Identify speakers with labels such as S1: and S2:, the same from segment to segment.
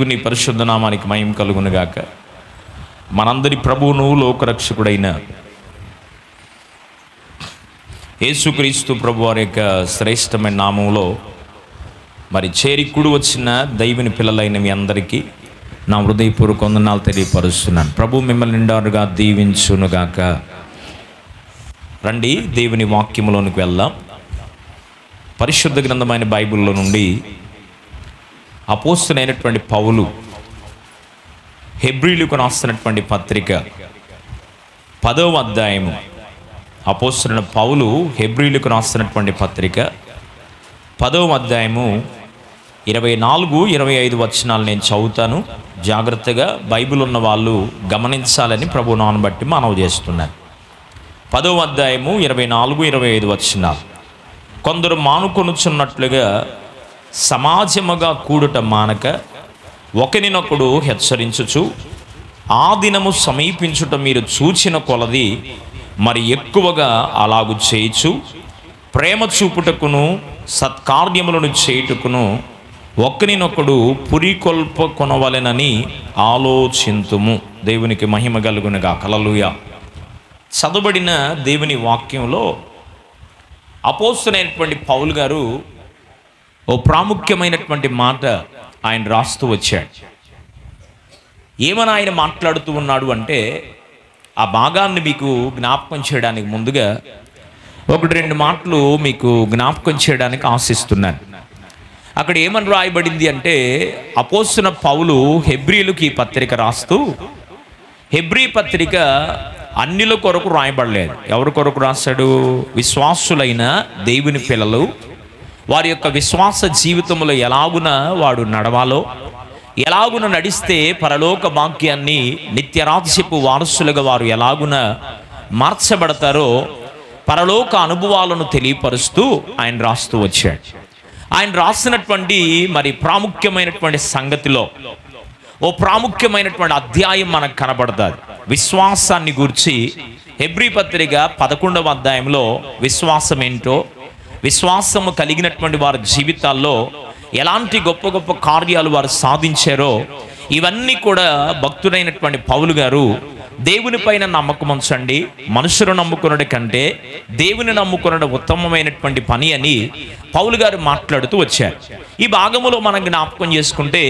S1: దేవుని పరిశుద్ధ నామానికి మహిమ కలుగునుగాక. మనందరి ప్రభువును లోకరక్షకుడైన యేసుక్రీస్తు ప్రభు వారి యొక్క శ్రేష్టమైన నామంలో మరి చేరికుడు వచ్చిన దైవుని పిల్లలైన మీ అందరికీ నా హృదయపూర్వక వందనాలు తెలియపరుస్తున్నాను. ప్రభు మిమ్మల్ని నిండారుగా దీవించునుగాక. రండి దేవుని వాక్యములోనికి వెళ్దాం. పరిశుద్ధ గ్రంథమైన బైబిల్లో నుండి అపోస్తలుడైనటువంటి పౌలు హెబ్రీయులకు రాస్తున్నటువంటి పత్రిక 10వ అధ్యాయము. అపోస్తలుడైన పౌలు హెబ్రీయులకు రాస్తున్నటువంటి పత్రిక 10వ అధ్యాయము 24-25 వచనాలు నేను చదువుతాను. జాగ్రత్తగా బైబిల్ ఉన్న వాళ్ళు గమనించాలని ప్రభు నామమును బట్టి మనవి చేస్తున్నాను. 10వ అధ్యాయము 24-25 వచనాలు. కొందరు మానుకొనుచున్నట్లుగా సమాజముగా కూడుట మానక ఒకరినొకడు హెచ్చరించుచు ఆ దినము సమీపించుట మీరు చూచిన కొలది మరి ఎక్కువగా అలాగు చేయుచు ప్రేమ చూపుటకును సత్కార్యములను చేయుటకును ఒకరినొకడు పురికొల్ప కొనవలెనని ఆలోచింతుము. దేవునికి మహిమ కలుగునుగా. హల్లెలూయా. చదవబడిన దేవుని వాక్యంలో అపోస్తలుడైనటువంటి పౌలు గారు ఓ ప్రాముఖ్యమైనటువంటి మాట ఆయన రాస్తూ వచ్చాడు. ఏమని ఆయన మాట్లాడుతూ ఉన్నాడు అంటే, ఆ భాగాన్ని మీకు జ్ఞాపకం చేయడానికి ముందుగా 1-2 మాటలు మీకు జ్ఞాపకం చేయడానికి ఆశిస్తున్నాను. అక్కడ ఏమని రాయబడింది అంటే, అపోస్తలుడైన పౌలు హెబ్రీయులకు ఈ పత్రిక రాస్తూ, హెబ్రీ పత్రిక అన్యుల కొరకు రాయబడలేదు. ఎవరి కొరకు రాశాడు? విశ్వాసులైన దేవుని పిల్లలు వారి యొక్క విశ్వాస జీవితంలో ఎలాగున వాడు నడవాలో, ఎలాగున నడిస్తే పరలోక భాగ్యాన్ని నిత్యరాజ్యపు వారసులుగా వారు ఎలాగున మార్చబడతారో పరలోక అనుభవాలను తెలియపరుస్తూ ఆయన రాస్తూ వచ్చాడు. ఆయన రాసినటువంటి మరి ప్రాముఖ్యమైనటువంటి సంగతిలో ఓ ప్రాముఖ్యమైనటువంటి అధ్యాయం మనకు కనబడుతుంది. విశ్వాసాన్ని గూర్చి హెబ్రీ పత్రిక 11వ అధ్యాయంలో విశ్వాసం ఏంటో, విశ్వాసము కలిగినటువంటి వారి జీవితాల్లో ఎలాంటి గొప్ప గొప్ప కార్యాలు వారు సాధించారో ఇవన్నీ కూడా భక్తుడైనటువంటి పౌలు గారు దేవుని పైన నమ్మకం ఉంచండి, మనుషులు నమ్ముకున్నది కంటే దేవుని నమ్ముకున్నది ఉత్తమమైనటువంటి పని అని పౌలు గారు మాట్లాడుతూ వచ్చారు. ఈ భాగములో మనం జ్ఞాపకం చేసుకుంటే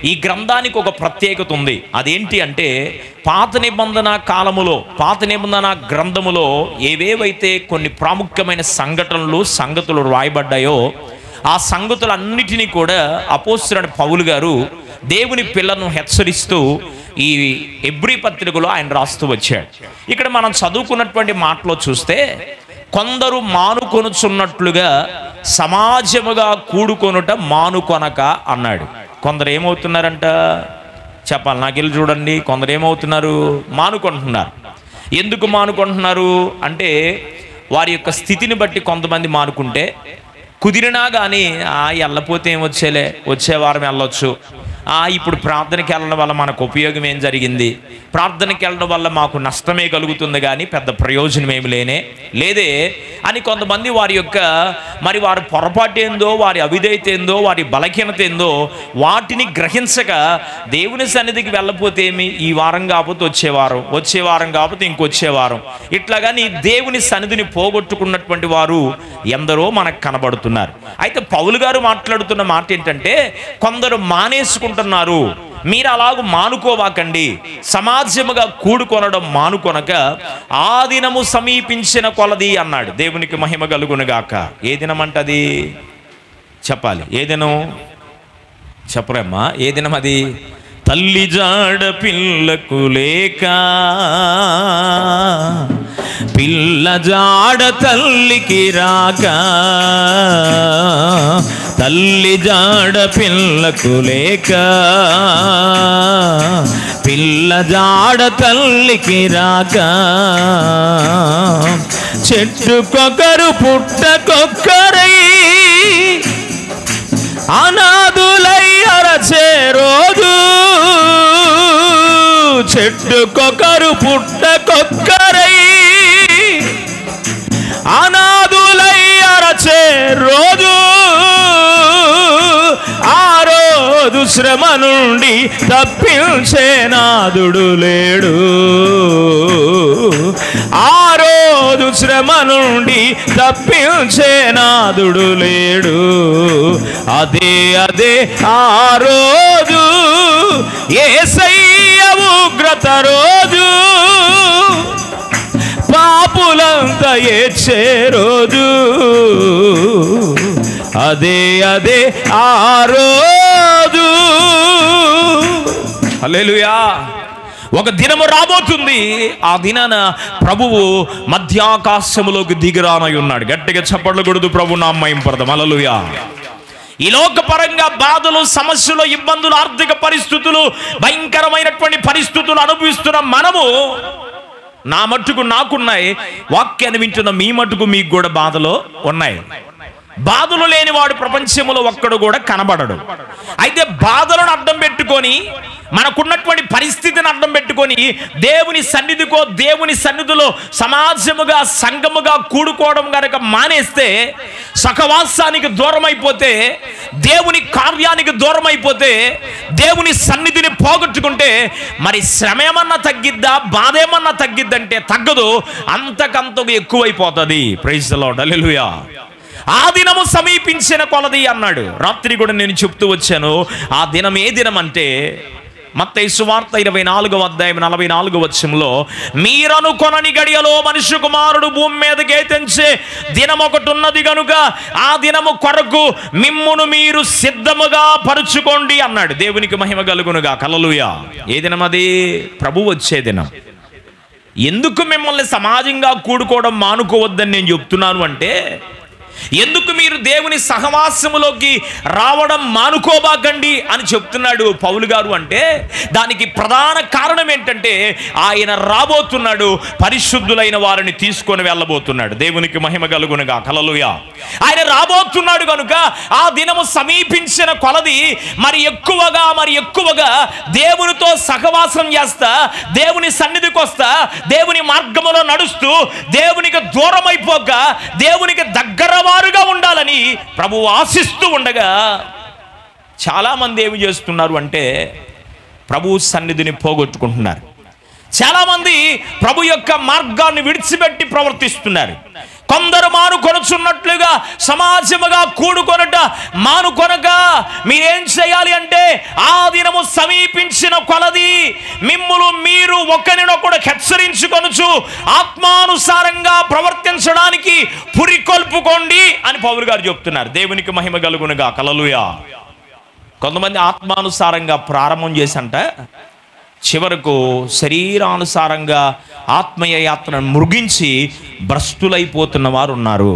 S1: ఈ గ్రంథానికి ఒక ప్రత్యేకత ఉంది. అదేంటి అంటే, పాత నిబంధన కాలములో, పాత నిబంధన గ్రంథములో ఏవేవైతే కొన్ని ప్రాముఖ్యమైన సంగతులు రాయబడ్డాయో ఆ సంగతులన్నిటినీ కూడా అపోస్తలుడైన పౌలు గారు దేవుని పిల్లలను హెచ్చరిస్తూ ఈ హెబ్రీ పత్రికలో ఆయన రాస్తూ వచ్చాడు. ఇక్కడ మనం చదువుకున్నటువంటి మాటలో చూస్తే, కొందరు మానుకొనుచున్నట్లుగా సమాజముగా కూడుకొనుట మానుకొనక అన్నాడు. కొందరు ఏమవుతున్నారంట చెప్పాలి, నాకెళ్ళి చూడండి. కొందరు ఏమవుతున్నారు? మానుకుంటున్నారు. ఎందుకు మానుకుంటున్నారు అంటే, వారి యొక్క స్థితిని బట్టి కొంతమంది మానుకుంటే, కుదిరినా కానీ వెళ్ళపోతే ఏమొచ్చేలే, వచ్చే వారం వెళ్ళొచ్చు, ఇప్పుడు ప్రార్థనకి వెళ్ళడం వల్ల మనకు ఉపయోగం ఏం జరిగింది, ప్రార్థనకి వెళ్ళడం వల్ల మాకు నష్టమే కలుగుతుంది కానీ పెద్ద ప్రయోజనం ఏమి లేదే అని కొంతమంది వారి యొక్క మరి వారి పొరపాటు ఏందో, వారి అవిధేయత ఏందో, వారి బలహీనత ఏందో వాటిని గ్రహించక దేవుని సన్నిధికి వెళ్ళపోతే ఏమి, ఈ వారం కాకపోతే వచ్చే వారం కాకపోతే ఇంకొచ్చే వారం, ఇట్లాగాని దేవుని సన్నిధిని పోగొట్టుకున్నటువంటి వారు ఎందరో మనకు కనబడుతున్నారు. అయితే పౌలు గారు మాట్లాడుతున్న మాట ఏంటంటే, కొందరు మానేసుకుంటున్నారు, మీరు అలాగూ మానుకోవాకండి, సమాజముగా కూడుకొనడం మానుకొనక ఆ దినము సమీపించిన కొలది అన్నాడు. దేవునికి మహిమ కలుగునుగాక. ఏ దినం అంటది చెప్పాలి? ఏ దినం చెప్పరేమ్మా? ఏ దినం అది? తల్లి జాడ పిల్లకు లేక, పిల్ల జాడ తల్లికి రాక, తల్లి జాడ పిల్లకు లేక, పిల్ల జాడ తల్లికి రాక, చెట్టుకొకరు పుట్టకొక్కరై అనాథులై అరచే రోజు, చెట్టుకొకరు పుట్టకొక్కరై అనాథులై అరచే రోజు, ఆ రోజు శ్రమ నుండి తప్పించే నాదుడు లేడు. ఆ రోజు శ్రమ నుండి తప్పించే నాదుడు లేడు. అదే ఆ రోజు యేసయ్య ఉగ్రత రోజు, పాపులంతా ఏడ్చే రోజు. అదే ఆ రోజు. హల్లెలూయా. ఒక దినము రాబోతుంది, ఆ దినాన ప్రభువు మధ్యాకాశములోకి దిగిరానై ఉన్నాడు. గట్టిగా చప్పట్లు కొడుతూ ప్రభు నామం పడదాం. హల్లెలూయా. ఈ లోకపరంగా బాధలు, సమస్యలు, ఇబ్బందులు, ఆర్థిక పరిస్థితులు, భయంకరమైనటువంటి పరిస్థితులు అనుభవిస్తున్న మనము, నా మట్టుకు నాకున్నాయి, వాక్యాన్ని వింటున్న మీ మట్టుకు మీకు కూడా బాధలు ఉన్నాయి. బాధలు లేని వాడు ప్రపంచంలో ఒక్కడు కూడా కనబడడు. అయితే బాధలను అడ్డం పెట్టుకొని, మనకున్నటువంటి పరిస్థితిని అడ్డం పెట్టుకొని దేవుని సన్నిధికో, దేవుని సన్నిధిలో సమాజముగా, సంఘముగా కూడుకోవడం కనుక మానేస్తే, సహవాసానికి దూరం అయిపోతే, దేవుని కార్యానికి దూరం అయిపోతే, దేవుని సన్నిధిని పోగొట్టుకుంటే మరి శ్రమ ఏమన్నా తగ్గిద్దా, బాధ ఏమన్నా తగ్గిద్దంటే తగ్గదు, అంతకంతకు ఎక్కువైపోతుంది. Praise the Lord. హల్లెలూయా. ఆ దినము సమీపించిన కొలది అన్నాడు. రాత్రి కూడా నేను చెప్తూ వచ్చాను. ఆ దినం ఏ దినం అంటే, మత్తయి సువార్త 24వ అధ్యాయం 44వ వచనంలో, మీరనుకొనని గడియలో మనుష్య కుమారుడు భూమి మీదకి తెంచే దినం ఒకటి ఉన్నది గనుక ఆ దినము కొరకు మిమ్మును మీరు సిద్ధముగా పరుచుకోండి అన్నాడు. దేవునికి మహిమ కలుగునుగా. హల్లెలూయా. ఏ దినం అది? ప్రభు వచ్చే దినం. ఎందుకు మిమ్మల్ని సమాజంగా కూడుకోవడం మానుకోవద్దని నేను చెప్తున్నాను అంటే, ఎందుకు మీరు దేవుని సహవాసములోకి రావడం మానుకోబాకండి అని చెప్తున్నాడు పౌలు గారు అంటే, దానికి ప్రధాన కారణం ఏంటంటే, ఆయన రాబోతున్నాడు, పరిశుద్ధులైన వారిని తీసుకొని వెళ్ళబోతున్నాడు. దేవునికి మహిమ కలుగునుగా. హల్లెలూయా. ఆయన రాబోతున్నాడు కనుక ఆ దినము సమీపించిన కొలది మరి ఎక్కువగా దేవునితో సహవాసం చేస్తా, దేవుని సన్నిధికి వస్తా, దేవుని మార్గములో నడుస్తూ, దేవునికి దూరం అయిపోక దేవునికి దగ్గర వారుగా ఉండాలని ప్రభువు ఆశిస్తూ ఉండగా, చాలామంది ఏమి చేస్తున్నారు అంటే ప్రభు సన్నిధిని పోగొట్టుకుంటున్నారు. చాలామంది ప్రభు యొక్క మార్గాన్ని విడిచిపెట్టి ప్రవర్తిస్తున్నారు. కొందరు మానుకొనుచున్నట్లుగా సమాజముగా కూడుకొనట మానుకొనక మీరేం చేయాలి అంటే, ఆ దినము సమీపించిన కొలది మిమ్ములు మీరు ఒకరినొకడు హెచ్చరించుకొనుచు ఆత్మానుసారంగా ప్రవర్తించడానికి పురికొల్పుకోండి అని పౌలు గారు చెప్తున్నారు. దేవునికి మహిమ కలుగునుగా. హల్లెలూయా. కొంతమంది ఆత్మానుసారంగా ప్రారంభం చేసంట చివరకు శరీరానుసారంగా ఆత్మీయ యాత్రను ముగించి భ్రష్టులైపోతున్న వారు ఉన్నారు.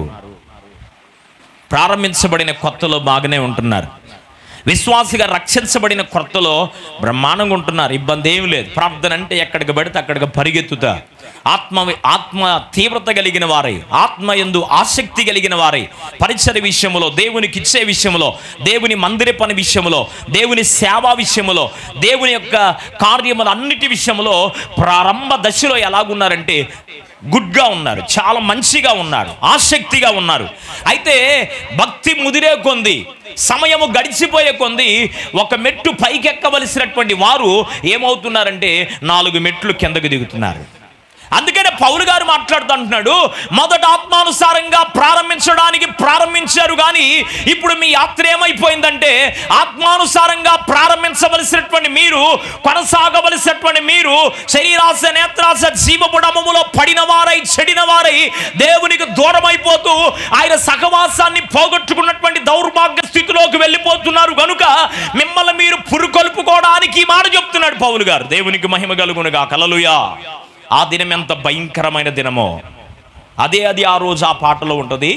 S1: ప్రారంభించబడిన కొత్తలో బాగానే ఉంటున్నారు, విశ్వాసిగా రక్షించబడిన కొత్తలో బ్రహ్మాండంగా ఉంటున్నారు, ఇబ్బంది ఏమి లేదు. ప్రార్థన అంటే ఎక్కడికి పడితే అక్కడికి పరిగెత్తుతా, ఆత్మ తీవ్రత కలిగిన వారై, ఆత్మ యందు ఆసక్తి కలిగిన వారై, పరిచర్య విషయంలో, దేవునికి ఇచ్చే విషయంలో, దేవుని మందిర పని విషయంలో, దేవుని సేవా విషయంలో, దేవుని యొక్క కార్యముల అన్నిటి విషయంలో ప్రారంభ దశలో ఎలాగున్నారంటే గుడ్గా ఉన్నారు, చాలా మంచిగా ఉన్నారు, ఆసక్తిగా ఉన్నారు. అయితే భక్తి ముదిరే కొంది, సమయము గడిచిపోయే కొంది ఒక మెట్టు పైకెక్కవలసినటువంటి వారు ఏమవుతున్నారంటే 4 మెట్లు కిందకు దిగుతున్నారు. అందుకనే పౌలు గారు మాట్లాడుతుంటున్నాడు, మొదట ఆత్మానుసారంగా ప్రారంభించారు కానీ ఇప్పుడు మీ యాత్ర ఏమైపోయిందంటే, ఆత్మానుసారంగా ప్రారంభించవలసినటువంటి మీరు, కొనసాగవలసినటువంటి మీరు శరీరాశ, నేత్రాశ, జీవపుడమములో పడిన వారై, చెడిన వారై, దేవునికి దూరం అయిపోతూ ఆయన సహవాసాన్ని పోగొట్టుకున్నటువంటి దౌర్భాగ్య స్థితిలోకి వెళ్ళిపోతున్నారు కనుక మిమ్మల్ని మీరు పురుకొల్పుకోవడానికి మాట చెప్తున్నాడు పౌలు గారు. దేవునికి మహిమ కలుగునుగా. హల్లెలూయా. ఆ దినం ఎంత భయంకరమైన దినమో అది ఆ రోజు ఆ పాటలో ఉంటుంది.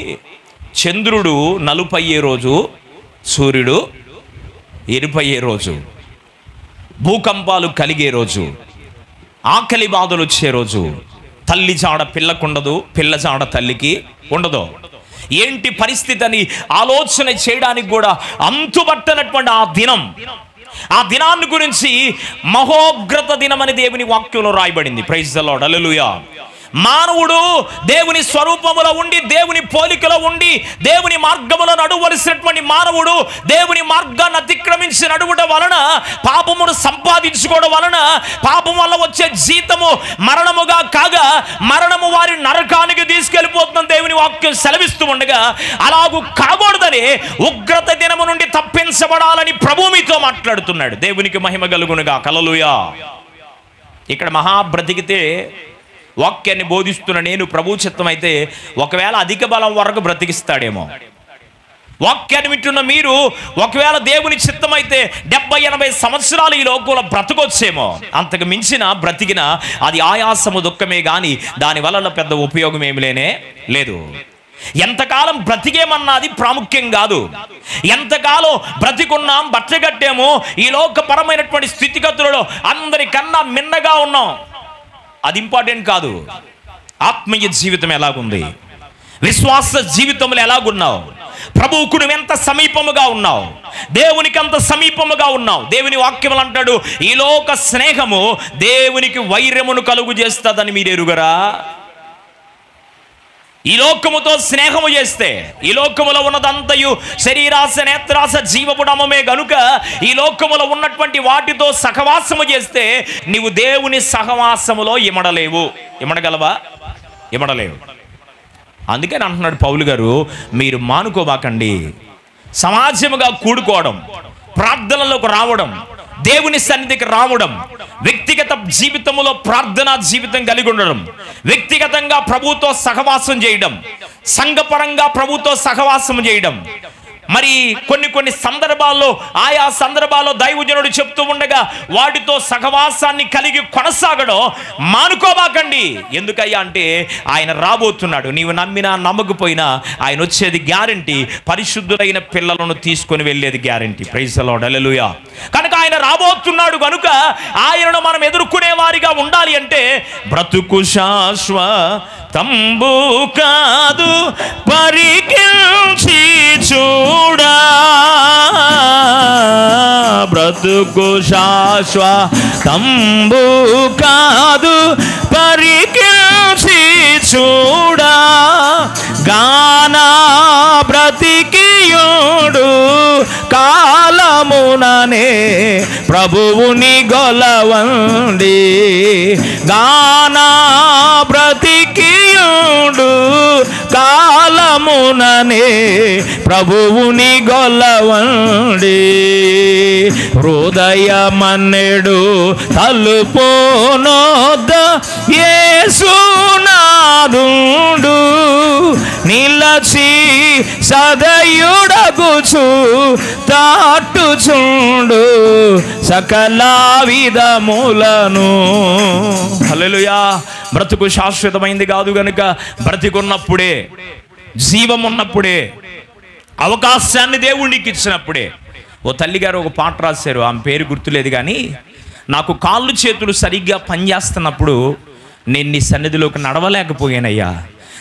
S1: చంద్రుడు నలుపయ్యే రోజు, సూర్యుడు ఎరుపయ్యే రోజు, భూకంపాలు కలిగే రోజు, ఆకలి బాధలు వచ్చే రోజు, తల్లి జాడ పిల్లకుండదు, పిల్ల జాడ తల్లికి ఉండదు. ఏంటి పరిస్థితి అని ఆలోచన చేయడానికి కూడా అంతుబట్టనటువంటి ఆ దినం, ఆ దినాన్ని గురించి మహోగ్రత దినం అని దేవుని వాక్యంలో రాయబడింది. Praise the Lord. హల్లెలూయా. మానవుడు దేవుని స్వరూపములో ఉండి, దేవుని పోలికలో ఉండి, దేవుని మార్గములో నడవలసినటువంటి మానవుడు దేవుని మార్గాన్ని అతిక్రమించి నడువడం వలన, పాపమును సంపాదించుకోవడం వలన, పాపం వల్ల వచ్చే జీతము మరణముగా కాగా మరణము వారి నరకానికి తీసుకెళ్ళిపోతుందని దేవుని వాక్యం సెలవిస్తూ ఉండగా, అలాగూ కాకూడదని ఉగ్రత దినము నుండి తప్పించబడాలని ప్రభు మీతో మాట్లాడుతున్నాడు. దేవునికి మహిమ కలుగునుగా. హల్లెలూయా. ఇక్కడ మహా బ్రతికితే వాక్యాన్ని బోధిస్తున్న నేను ప్రభు చిత్తం అయితే ఒకవేళ అధిక బలం వరకు బ్రతికిస్తాడేమో. వాక్యాన్ని వింటున్న మీరు ఒకవేళ దేవుని చిత్తమైతే 70-80 సంవత్సరాలు ఈ లోకంలో బ్రతకొచ్చేమో. అంతకు మించిన బ్రతికిన అది ఆయాసము దుఃఖమే కానీ దానివల్ల పెద్ద ఉపయోగం ఏమి లేనే లేదు. ఎంతకాలం బ్రతికేమన్నది ప్రాముఖ్యం కాదు. ఎంతకాలం బ్రతికున్నాం, బట్టగట్టాము, ఈ లోకపరమైనటువంటి స్థితిగతులలో అందరికన్నా మిన్నగా ఉన్నాం, అది ఇంపార్టెంట్ కాదు. ఆత్మీయ జీవితం ఎలాగుంది, విశ్వాస జీవితంలో ఎలాగున్నావు, ప్రభువుకు నువ్వు ఎంత సమీపముగా ఉన్నావు, దేవునికి అంత సమీపముగా ఉన్నావు. దేవుని వాక్యములు అంటాడు, ఈ లోక స్నేహము దేవునికి వైరమును కలుగు చేస్తుందని మీరు ఎరుగరా? ఈ లోకముతో స్నేహము చేస్తే, ఈ లోకములో ఉన్నదంతయు శరీరాశ, నేత్రాశ, జీవపుడమే గనుక ఈ లోకములో ఉన్నటువంటి వాటితో సహవాసము చేస్తే నీవు దేవుని సహవాసములో ఇమడలేవు. ఇమడగలవా? ఇమడలేవు. అందుకని అంటున్నాడు పౌలు గారు, మీరు మానుకోబాకండి. సమాజముగా కూడుకోవడం, ప్రార్థనలోకి రావడం, దేవుని సన్నిధికి రావడం, వ్యక్తిగత జీవితంలో ప్రార్థనా జీవితం కలిగి ఉండడం, వ్యక్తిగతంగా ప్రభుతో సహవాసం చేయడం, సంఘపరంగా ప్రభుతో సహవాసం చేయడం. మరి కొన్ని సందర్భాల్లో ఆయా సందర్భాల్లో దైవజనుడు చెప్తూ ఉండగా వాటితో సహవాసాన్ని కలిగి కొనసాగడం మానుకోబాకండి. ఎందుకయ్యా అంటే ఆయన రాబోతున్నాడు. నీవు నమ్మినా నమ్మకపోయినా ఆయన వచ్చేది గ్యారంటీ. పరిశుద్ధులైన పిల్లలను తీసుకొని వెళ్ళేది గ్యారంటీ. Praise the Lord. హల్లెలూయా. కనుక ఆయన రాబోతున్నాడు కనుక ఆయనను మనం ఎదుర్కొనే వారిగా ఉండాలి. అంటే బ్రతుకు శాశ్వతంబు కాదు, పరికించి చూడా, బ్రతుకు శాశ్వతంబు కాదు, పరికించి చూడా, గానా బ్రతికియుడు కాలముననే ప్రభువుని గొలవండి, గానా బ్రతికియుడు కాలముననే ప్రభువుని గొలవండి, హృదయమన్నెడు తలుపునొద్ద యేసునాదుండు, నిలచి సదయుడగుచు తాటుచుండు సకల విధములను. హల్లెలూయా. బ్రతుకు శాశ్వతమైంది కాదు గనుక బ్రతికున్నప్పుడే, జీవం ఉన్నప్పుడే, అవకాశాన్ని దేవుడికి ఇచ్చినప్పుడే. ఓ తల్లిగారు ఒక పాట రాశారు, ఆమె పేరు గుర్తులేదు కానీ, నాకు కాళ్ళు చేతులు సరిగ్గా పనిచేస్తున్నప్పుడు నేను నీ సన్నిధిలోకి నడవలేకపోయానయ్యా,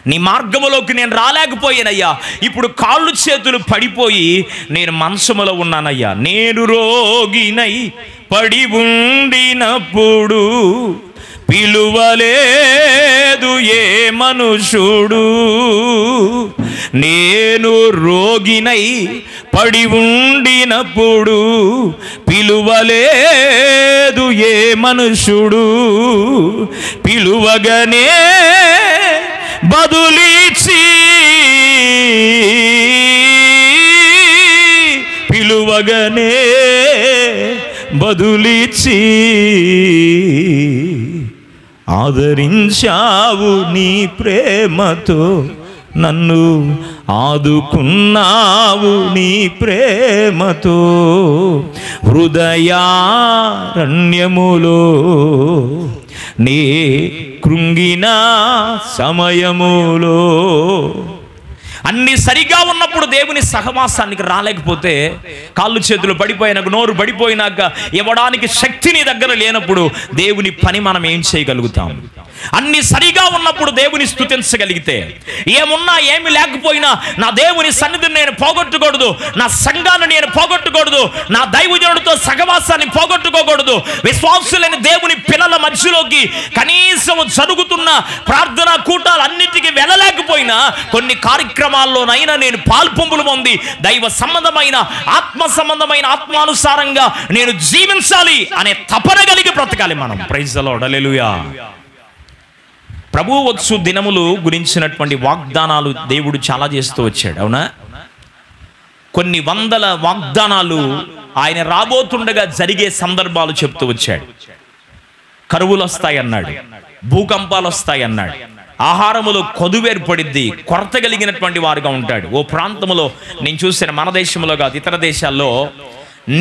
S1: నీ మార్గములోకి నేను రాలేకపోయానయ్యా, ఇప్పుడు కాళ్ళు చేతులు పడిపోయి నేను మంచములో ఉన్నానయ్యా, నేను రోగినై పడి ఉండినప్పుడు పిలువలేదు ఏ మనుషుడు, నేను రోగినై పడి ఉండినప్పుడు పిలువలేదు ఏ మనుషుడు, పిలువగానే బదులిచ్చి, పిలువగానే బదులిచ్చి ఆదరించావు, నీ ప్రేమతో నన్ను ఆదుకున్నావు, నీ ప్రేమతో హృదయారణ్యములో నీ కృంగిన సమయములో. అన్ని సరిగా ఉన్నప్పుడు దేవుని సహవాసానికి రాలేకపోతే, కాళ్ళు చేతులు పడిపోయినాక, నోరు పడిపోయినాక, ఇవ్వడానికి శక్తి నీ దగ్గర లేనప్పుడు దేవుని పని మనం ఏం చేయగలుగుతాం? అన్ని సరిగా ఉన్నప్పుడు దేవుని స్తుతించగలిగితే, ఏమున్నా ఏమి లేకపోయినా నా దేవుని సన్నిధిని నేను పోగొట్టకూడదు, నా సంఘాన్ని నేను పోగొట్టకూడదు, నా దైవజనుడితో సహవాసాన్ని పోగొట్టుకోకూడదు, విశ్వాసులైన దేవుని పిల్లల మధ్యలోకి కనీసం జరుగుతున్న ప్రార్థనా కూటాలన్నిటికీ వెళ్ళలేకపోయినా కొన్ని కార్యక్రమాల్లోనైనా నేను పాల్పొంపులు పొంది దైవ సంబంధమైన ఆత్మ సంబంధమైన ఆత్మానుసారంగా నేను జీవించాలి అనే తపన కలిగి బ్రతకాలి మనం. ప్రైజ్ ది లార్డ్, హల్లెలూయా. ప్రభువు వచ్చు దినములు గురించినటువంటి వాగ్దానాలు దేవుడు చాలా చేస్తూ వచ్చాడు, అవునా? కొన్ని వందల వాగ్దానాలు ఆయన రాబోతుండగా జరిగే సందర్భాలు చెప్తూ వచ్చాడు. కరువులు వస్తాయన్నాడు, భూకంపాలు వస్తాయన్నాడు, ఆహారములో కొదువేర్పడిద్ది, కొరత కలిగినటువంటి వారుగా ఉంటాడు. ఓ ప్రాంతంలో నేను చూసిన, మన దేశంలో కాదు ఇతర దేశాల్లో,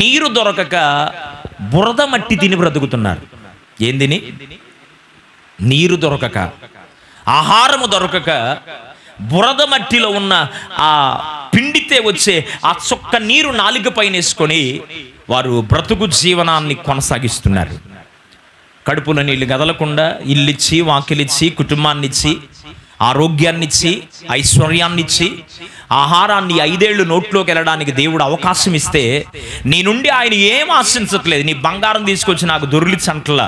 S1: నీరు దొరకక బురద మట్టి తిని బ్రతుకుతున్నారు. ఏందిని? నీరు దొరకక, ఆహారము దొరకక బురద మట్టిలో ఉన్న ఆ పిండితే వచ్చే ఆ చొక్క నీరు నాలుక పైన వేసుకొని వారు బ్రతుకు జీవనాన్ని కొనసాగిస్తున్నారు. కడుపులో నీళ్ళు కదలకుండా ఇల్లిచ్చి, వాకిలిచ్చి, కుటుంబాన్నిచ్చి, ఆరోగ్యాన్నిచ్చి, ఐశ్వర్యాన్నిచ్చి, ఆహారాన్ని 5 ఏళ్ళు నోట్లోకి వెళ్ళడానికి దేవుడు అవకాశం ఇస్తే నీ నుండి ఆయన ఏం ఆశించట్లేదు. నీ బంగారం తీసుకొచ్చి నాకు దొరిలిచ్చంటలా,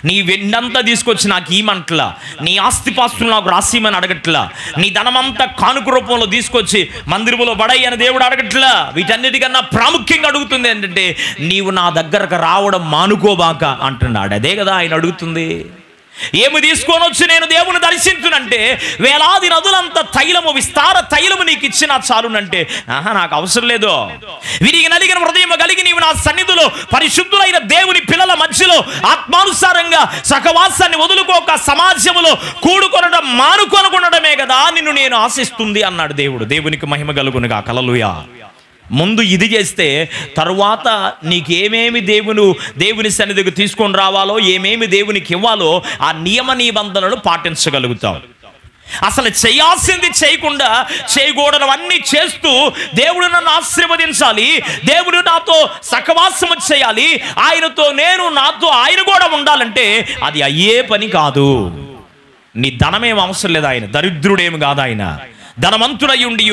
S1: నీ వెండంతా తీసుకొచ్చి నాకు ఈమంటలా, నీ ఆస్తిపాస్తులు నాకు రాసిమని అడగట్లా, నీ ధనమంతా కానుక రూపంలో తీసుకొచ్చి మందిరములో బడయ్య అని దేవుడు అడగట్లా. వీటన్నిటికన్నా ప్రాముఖ్యంగా అడుగుతుంది ఏంటంటే, నీవు నా దగ్గరకు రావడం మానుకోబాక అంటున్నాడు. అదే కదా ఆయన అడుగుతుంది. ఏమి తీసుకొని వచ్చి నేను దేవుని దర్శించునంటే, వేలాది నదులంత తైలము, విస్తార తైలము నీకు ఇచ్చినా చాలునంటే, నాకు అవసరం లేదు. విరిగి నలిగిన హృదయం కలిగి నీవు నా సన్నిధిలో పరిశుద్ధులైన దేవుని పిల్లల మధ్యలో ఆత్మానుసారంగా సహవాసాన్ని వదులుకోక సమాజంలో కూడుకొనడం మానుకొనకుండడమే కదా నిన్ను నేను ఆశిస్తుంది అన్నాడు దేవుడు. దేవునికి మహిమ కలుగునుగా. హల్లెలూయా. ముందు ఇది చేస్తే తరువాత నీకేమేమి దేవుని సన్నిధికి తీసుకొని రావాలో, ఏమేమి దేవునికి ఇవ్వాలో ఆ నియమ నిబంధనలు పాటించగలుగుతావు. అసలు చేయాల్సింది చేయకుండా చేయకూడనివన్నీ చేస్తూ దేవుడు నన్ను ఆశీర్వదించాలి, దేవుడు నాతో సహవాసము చేయాలి, ఆయనతో నేను, నాతో ఆయన కూడా ఉండాలంటే అది అయ్యే పని కాదు. నీ ధనమేం అవసరం లేదు, ఆయన దరిద్రుడేమి కాదు. ఆయన ధనవంతుడయ్యుండి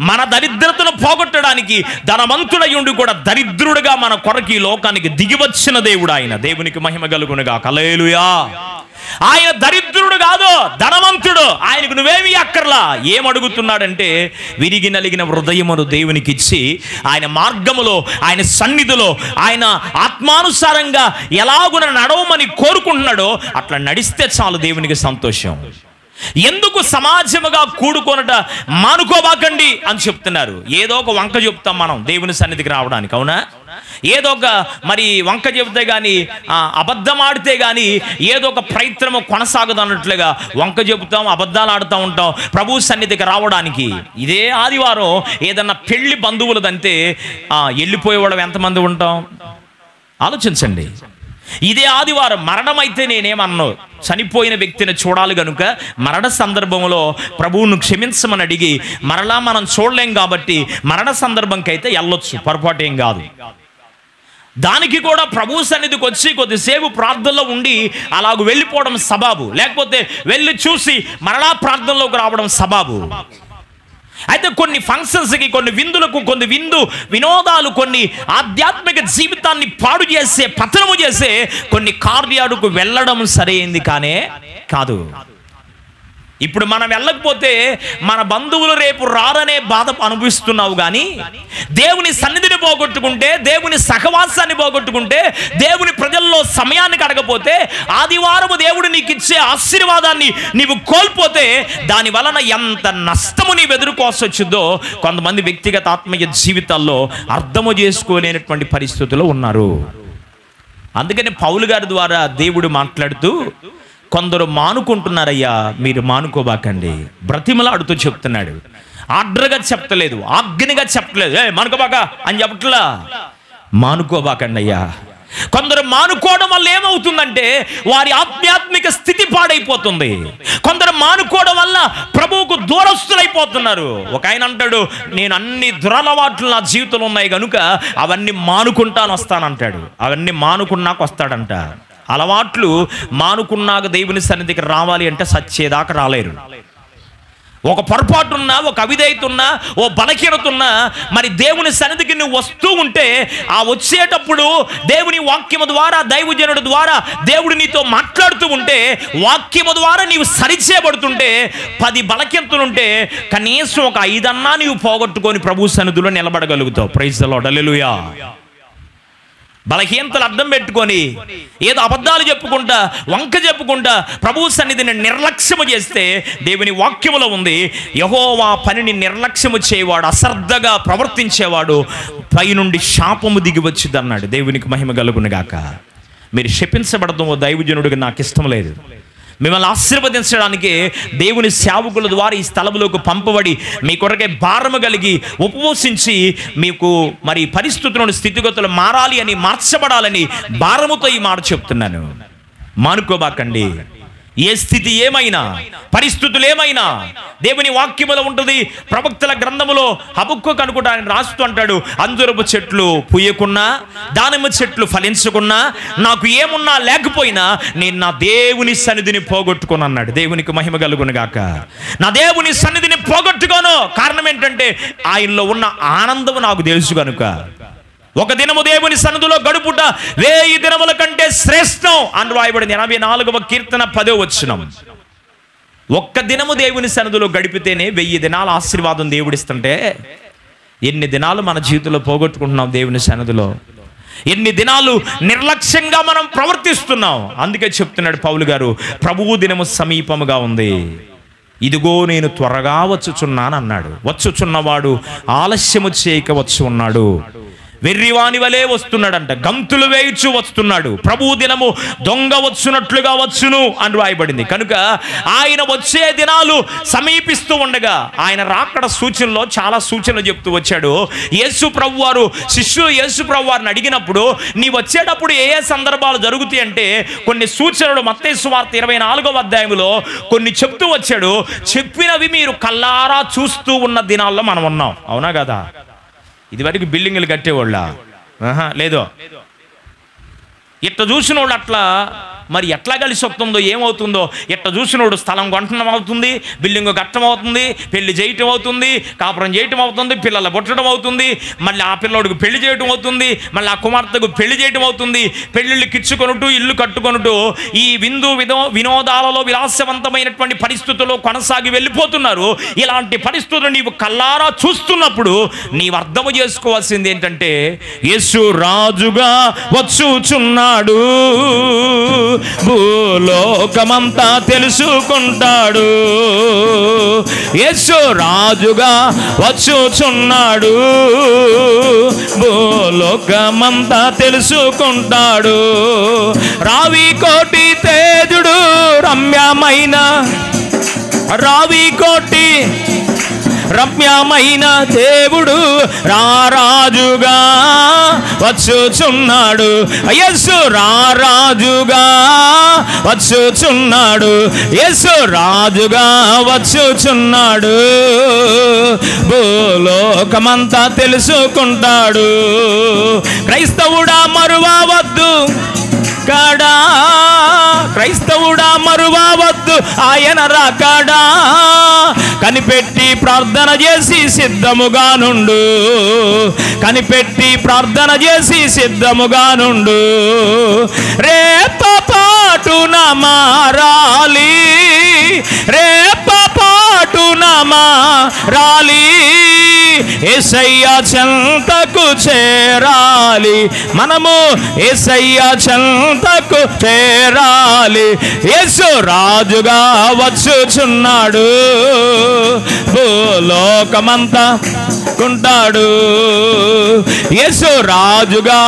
S1: మన దరిద్రతను పోగొట్టడానికి ధనవంతుడయ్యుండి కూడా దరిద్రుడుగా మన కొరకు ఈ లోకానికి దిగివచ్చిన దేవుడు ఆయన. దేవునికి మహిమ కలుగునుగా. హల్లెలూయా. ఆయన దరిద్రుడు కాదు, ధనవంతుడు. ఆయనకు నువ్వేమీ అక్కర్లా. ఏమడుగుతున్నాడంటే, విరిగి నలిగిన హృదయమును దేవునికి ఇచ్చి ఆయన మార్గములో, ఆయన సన్నిధిలో, ఆయన ఆత్మానుసారంగా ఎలాగున నడవమని కోరుకుంటున్నాడో అట్లా నడిస్తే చాలు దేవునికి సంతోషం. ఎందుకు సమాజముగా కూడుకొనట మానుకోబాకండి అని చెప్తున్నారు. ఏదో ఒక వంక చెప్తాం మనం దేవుని సన్నిధికి రావడానికి, అవునా? ఏదో ఒక మరి వంక చెబితే కానీ, అబద్ధం ఆడితే కానీ ఏదో ఒక ప్రయత్నము కొనసాగదు అన్నట్లుగా వంక చెబుతాం, అబద్ధాలు ఆడుతూ ఉంటాం ప్రభు సన్నిధికి రావడానికి. ఇదే ఆదివారం ఏదన్నా పెళ్లి బంధువులదంటే వెళ్ళిపోయేవాళ్ళం ఎంతమంది ఉంటాం ఆలోచించండి. ఇదే ఆదివారం మరణమైతే నేనేమన్నా, చనిపోయిన వ్యక్తిని చూడాలి కనుక మరణ సందర్భంలో ప్రభువును క్షమించమని అడిగి, మరలా మనం చూడలేం కాబట్టి మరణ సందర్భంకైతే వెళ్ళొచ్చు, పొరపాటు ఏం కాదు. దానికి కూడా ప్రభు సన్నిధికి వచ్చి కొద్దిసేపు ప్రార్థనలో ఉండి అలాగ వెళ్ళిపోవడం సబాబు, లేకపోతే వెళ్ళి చూసి మరలా ప్రార్థనలోకి రావడం సబాబు. అయితే కొన్ని ఫంక్షన్స్కి, కొన్ని విందులకు, కొన్ని వినోదాలు, కొన్ని ఆధ్యాత్మిక జీవితాన్ని పాడు చేసే, పతనము చేసే కొన్ని కార్యాలకు వెళ్ళడం సరైంది కానే కాదు. ఇప్పుడు మనం వెళ్ళకపోతే మన బంధువులు రేపు రారనే బాధ అనుభవిస్తున్నావు. కానీ దేవుని సన్నిధిని పోగొట్టుకుంటే, దేవుని సహవాసాన్ని పోగొట్టుకుంటే, దేవుని ప్రజల్లో సమయాన్ని కడగపోతే, ఆదివారము దేవుడు నీకు ఇచ్చే ఆశీర్వాదాన్ని నీవు కోల్పోతే దాని వలన ఎంత నష్టము నీవు ఎదుర్కోవాల్సి వచ్చిందో కొంతమంది వ్యక్తిగత ఆత్మీయ జీవితాల్లో అర్థము చేసుకోలేనటువంటి పరిస్థితుల్లో ఉన్నారు. అందుకని పౌలు గారి ద్వారా దేవుడు మాట్లాడుతూ, కొందరు మానుకుంటున్నారయ్యా, మీరు మానుకోబాకండి బ్రతిమలాడుతూ చెప్తున్నాడు. ఆర్డర్గా చెప్పలేదు, ఆజ్ఞగా చెప్పలేదు, మానుకోబాక అని చెప్పట్లా, మానుకోబాకండి అయ్యా. కొందరు మానుకోవడం వల్ల ఏమవుతుందంటే వారి ఆధ్యాత్మిక స్థితి పాడైపోతుంది. కొందరు మానుకోవడం వల్ల ప్రభువుకు దూరస్తులైపోతున్నారు. ఒక ఆయన అంటాడు, నేను అన్ని దురలవాట్లు నా జీవితంలో ఉన్నాయి కనుక అవన్నీ మానుకుంటాను వస్తానంటాడు. అవన్నీ మానుకున్నాక వస్తాడంట. అలవాట్లు మానుకున్నాక దేవుని సన్నిధికి రావాలి అంటే సచ్చేదాకా రాలేరు. ఒక పొరపాటున్నా, ఒక అవిధేయతున్నా, ఓ బలహీనతున్నా, మరి దేవుని సన్నిధికి నువ్వు వస్తూ ఉంటే ఆ వచ్చేటప్పుడు దేవుని వాక్యము ద్వారా, దైవజనుడి ద్వారా దేవుడు నీతో మాట్లాడుతూ ఉంటే, వాక్యము ద్వారా నీవు సరిచేయబడుతుంటే, 10 బలహీనతలుంటే కనీసం ఒక 5 అన్నా నీవు పోగొట్టుకొని ప్రభు సన్నిధిలో నిలబడగలుగుతావు. ప్రైజ్ ది లార్డ్, హల్లెలూయా. బలహీనతలు అడ్డం పెట్టుకొని ఏదో అబద్ధాలు చెప్పుకుంటా, వంక చెప్పుకుంటా ప్రభు సన్నిధిని నిర్లక్ష్యము చేస్తే, దేవుని వాక్యములో ఉంది, యెహోవా పనిని నిర్లక్ష్యము చేయవాడు, అశ్రద్ధగా ప్రవర్తించేవాడు పైనుండి శాపము దిగి వచ్చింది అన్నాడు. దేవునికి మహిమ కలుగును గాక. మీరు శపించబడడం దైవజనుడిగా నాకు ఇష్టం లేదు. మిమ్మల్ని ఆశీర్వదించడానికి దేవుని సేవకుల ద్వారా ఈ స్థలంలోకి పంపబడి మీ కొరకే భారము కలిగి ఉపవసించి మీకు మరి పరిస్థితులను, స్థితిగతులు మారాలి అని, మార్చబడాలని భారముతో ఈ మాట చెప్తున్నాను. మానుకోబాకండి. ఏ స్థితి ఏమైనా, పరిస్థితులు ఏమైనా దేవుని వాక్యములో ఉంటుంది. ప్రవక్తల గ్రంథములో హబక్కూకు అనుకుంటా ఆయన రాస్తూ అంటాడు, అంజూరపు చెట్లు పూయకున్నా, దానిమ్మ చెట్లు ఫలించకున్నా, నాకు ఏమున్నా లేకపోయినా నేను నా దేవుని సన్నిధిని పోగొట్టుకోను అన్నాడు. దేవునికి మహిమ కలుగును గాక. నా దేవుని సన్నిధిని పోగొట్టుకోను. కారణం ఏంటంటే ఆయనలో ఉన్న ఆనందము నాకు తెలుసు కనుక. ఒక దినము దేవుని సన్నిధిలో గడుపుట 1000 దినముల కంటే శ్రేష్టం అని రాయబడింది. 84వ కీర్తన 10వ వచనం. ఒక్క దినము దేవుని సన్నిధిలో గడిపితేనే 1000 దినాల ఆశీర్వాదం దేవుడిస్తుంటే, ఎన్ని దినాలు మన జీవితంలో పోగొట్టుకుంటున్నాం దేవుని సన్నిధిలో? ఎన్ని దినాలు నిర్లక్ష్యంగా మనం ప్రవర్తిస్తున్నాం? అందుకే చెప్తున్నాడు పౌలు గారు, ప్రభువు దినము సమీపముగా ఉంది, ఇదిగో నేను త్వరగా వచ్చుచున్నాను అన్నాడు. వచ్చుచున్నవాడు ఆలస్యము చేయక వచ్చి ఉన్నాడు. వెర్రివాని వలే వస్తున్నాడంట, గంతులు వేయుచు వస్తున్నాడు. ప్రభు దినము దొంగ వచ్చునట్లుగా వచ్చును అని రాయబడింది. కనుక ఆయన వచ్చే దినాలు సమీపిస్తూ ఉండగా ఆయన రాకడ సూచనలో చాలా సూచనలు చెప్తూ వచ్చాడు. యేసు ప్రభు వారు శిష్యులు యేసు ప్రభు వారిని అడిగినప్పుడు, నీ వచ్చేటప్పుడు ఏ ఏ సందర్భాలు జరుగుతాయి అంటే కొన్ని సూచనలు మత్తయి సువార్త 24వ అధ్యాయంలో కొన్ని చెప్తూ వచ్చాడు. చెప్పినవి మీరు కల్లారా చూస్తూ ఉన్న దినాల్లో మనం ఉన్నాం. అవునా కదా? ఇదివరకు బిల్డింగులు కట్టేవాళ్ళ లేదో, ఇట్లా చూసినోడు అట్లా మరి ఎట్లా కలిసి వస్తుందో ఏమవుతుందో, ఇట్లా చూసినోడు స్థలం కొనటం అవుతుంది, బిల్డింగ్ కట్టడం అవుతుంది, పెళ్లి చేయటం అవుతుంది, కాపురం చేయటం అవుతుంది, పిల్లలు పుట్టడం అవుతుంది, మళ్ళీ ఆ పిల్లోడికి పెళ్లి చేయటం అవుతుంది, మళ్ళీ ఆ కుమార్తెకు పెళ్లి చేయటం అవుతుంది, పెళ్ళిళ్ళు కిచ్చుకొనుటూ ఇల్లు కట్టుకొనుటూ ఈ వినోదాలలో విలాసవంతమైనటువంటి పరిస్థితుల్లో కొనసాగి వెళ్ళిపోతున్నారు. ఇలాంటి పరిస్థితులు నీవు కల్లారా చూస్తున్నప్పుడు నీవు అర్థము చేసుకోవాల్సింది ఏంటంటే, యేసు రాజుగా వచ్చుచున్నాడు, భూలోకమంతా తెలుసుకుంటాడు. యేసు రాజుగా వచ్చుచున్నాడు, భూలోకమంతా తెలుసుకుంటాడు. రావి కోటి తేజుడు రమ్యమైన, రావి కోటి రమ్యమైన దేవుడు రారాజుగా వచ్చుచున్నాడు. యేసు రారాజుగా వచ్చుచున్నాడు, యేసు రాజుగా వచ్చుచున్నాడు, భూలోకమంతా తెలుసుకుంటాడు. క్రైస్తవుడా మరువవద్దు కాడా, క్రైస్తవుడా మరువవద్దు ఆయన రాకాడా, కనిపెట్టి ప్రార్థన చేసి సిద్ధముగా నుండు, కనిపెట్టి ప్రార్థన చేసి సిద్ధముగా నుండు. రేపపాటున మారాలి, రేపపాటున మారాలి, యేసయ్య చెంతకు చేరాలి, మనము యేసయ్య చెంతకు చేరాలి. యేసు రాజుగా వచ్చుచున్నాడు, భూలోకమంతా కుంటాడు. యేసు రాజుగా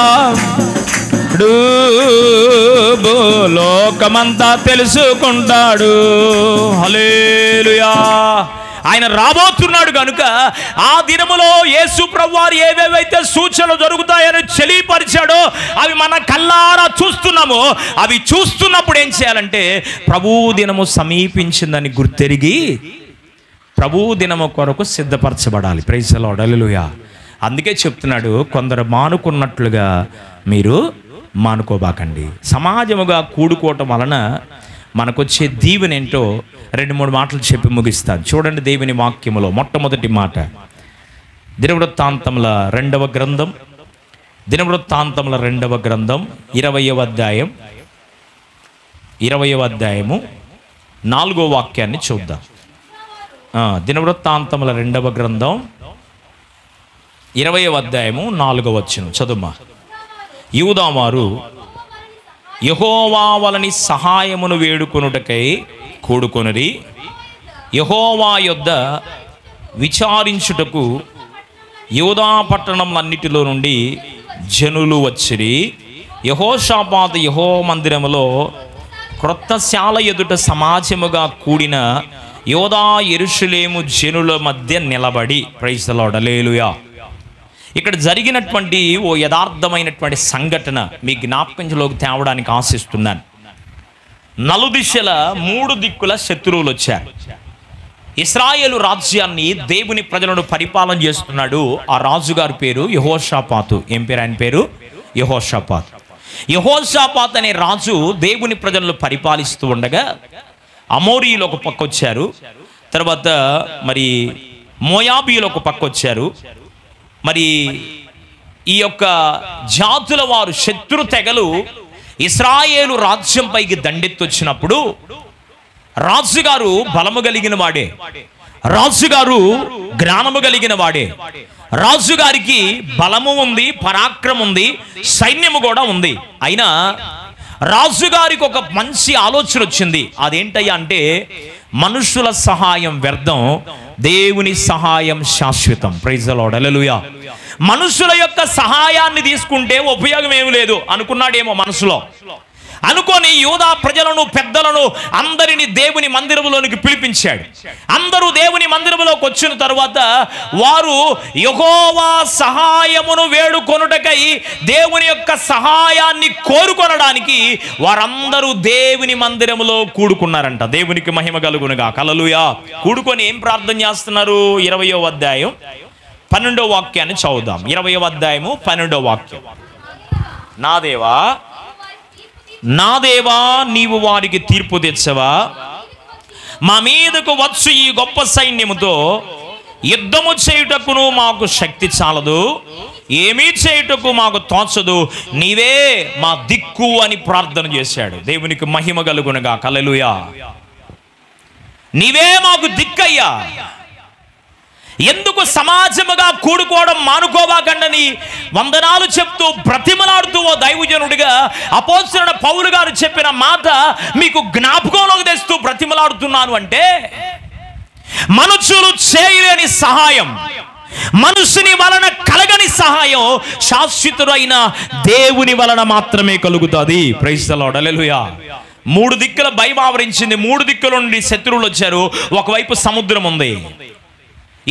S1: భూలోకమంతా తెలుసుకుంటాడు. హల్లెలూయా. ఆయన రాబోతున్నాడు కనుక ఆ దినములో యేసు ప్రభువారు ఏవేవైతే సూచనలు జరుగుతాయని తెలియపరిచాడో అవి మన కల్లారా చూస్తున్నామో, అవి చూస్తున్నప్పుడు ఏం చేయాలంటే ప్రభు దినము సమీపించిందని గుర్తెరిగి ప్రభు దినము కొరకు సిద్ధపరచబడాలి. ప్రైజ్ ది లార్డ్, హల్లెలూయా. అందుకే చెప్తున్నాడు, కొందరు మానుకున్నట్లుగా మీరు మానుకోబాకండి. సమాజముగా కూడుకోవటం వలన మనకొచ్చే దీవెనేంటో 2-3 మాటలు చెప్పి ముగిస్తాను. చూడండి దేవుని వాక్యములో మొట్టమొదటి మాట, దినవృత్తాంతముల 2వ గ్రంథం 20వ అధ్యాయము 4వ వాక్యాన్ని చూద్దాం. దినవృత్తాంతముల 2వ గ్రంథం 20వ అధ్యాయము 4వ వచనం చదువుమా. యూదావారు యెహోవా వలని సహాయమును వేడుకొనుటకై కూడుకొనిరి. యెహోవా యొద్ద విచారించుటకు యూదా పట్టణములన్నిటిలో నుండి జనులు వచ్చిరి. యెహోషాపాతు యెహోవా మందిరములో క్రొత్త శాల ఎదుట సమాజముగా కూడిన యూదా యెరూషలేము జనుల మధ్య నిలబడి. ప్రైజ్ ది లార్డ్, హల్లెలూయా. ఇక్కడ జరిగినటువంటి ఓ యథార్థమైనటువంటి సంఘటన మీ జ్ఞాపకంలోకి తేవడానికి ఆశిస్తున్నాను. నలుదిశల 3 దిక్కుల శత్రువులు వచ్చారు. ఇశ్రాయేలు రాజ్యాన్ని, దేవుని ప్రజలను పరిపాలన చేస్తున్నాడు ఆ రాజుగారి పేరు యెహోషాపాతు. ఏం పేరు ఆయన పేరు? యెహోషాపాతు. యెహోషాపాతు అనే రాజు దేవుని ప్రజలను పరిపాలిస్తూ ఉండగా అమోరీయులు ఒక పక్క వచ్చారు, తర్వాత మరి మోయాబీయులు ఒక పక్క వచ్చారు. మరి ఈ యొక్క జాతుల వారు, శత్రు తెగలు ఇశ్రాయేలు రాజ్యంపైకి దండెత్తొచ్చినప్పుడు రాజుగారు బలము కలిగిన వాడే, రాజుగారు జ్ఞానము కలిగిన వాడే, రాజుగారికి బలము ఉంది, పరాక్రమం ఉంది, సైన్యము కూడా ఉంది. అయినా రాజుగారికి ఒక మంచి ఆలోచన వచ్చింది. అదేంటయ్యా అంటే, మనుషుల సహాయం వ్యర్థం, దేవుని సహాయం శాశ్వతం. ప్రైజ్ ది లార్డ్, హల్లెలూయా. మనుషుల యొక్క సహాయాన్ని తీసుకుంటే ఉపయోగం ఏమి లేదు అనుకున్నాడేమో మనసులో. అనుకొని యూదా ప్రజలను, పెద్దలను అందరినీ దేవుని మందిరములోనికి పిలిపించాడు. అందరూ దేవుని మందిరములోకి వచ్చిన తర్వాత వారు యెహోవా సహాయమును వేడుకొనుటకై, దేవుని యొక్క సహాయాన్ని కోరుకొనడానికి వారందరూ దేవుని మందిరములో కూడుకున్నారంట. దేవునికి మహిమ కలుగునుగాక, హల్లెలూయా. కూడుకొని ఏం ప్రార్థన చేస్తున్నారు? 20వ అధ్యాయం 12వ వాక్యాన్ని చదువుదాం. 20వ అధ్యాయము 12వ వాక్యం. నా దేవా నీవు వారికి తీర్పు తెచ్చవా? మా మీదకు వచ్చు ఈ గొప్ప సైన్యముతో యుద్ధము చేయుటకును మాకు శక్తి చాలదు, ఏమీ చేయుటకు మాకు తోచదు, నీవే మా దిక్కు అని ప్రార్థన చేశాడు. దేవునికి మహిమ కలుగునుగాక, హల్లెలూయా. నీవే మాకు దిక్కయ్యా. ఎందుకు సమాజముగా కూడుకోవడం మానుకోవాకండని వందనాలు చెప్తూ బ్రతిమలాడుతూ ఓ దైవజనుడిగా అపోస్తలుడైన పౌలు గారు చెప్పిన మాట మీకు జ్ఞాపకంలోకి తెస్తూ బ్రతిమలాడుతున్నాను. అంటే మనుషులు చేయలేని సహాయం, మనుషుని వలన కలగని సహాయం శాశ్వతుడైన దేవుని వలన మాత్రమే కలుగుతుంది. ప్రైజ్ ది లార్డ్, హల్లెలూయా. 3 దిక్కుల భయం ఆవరించింది. 3 దిక్కుల నుండి శత్రువులు వచ్చారు. ఒకవైపు సముద్రం ఉంది.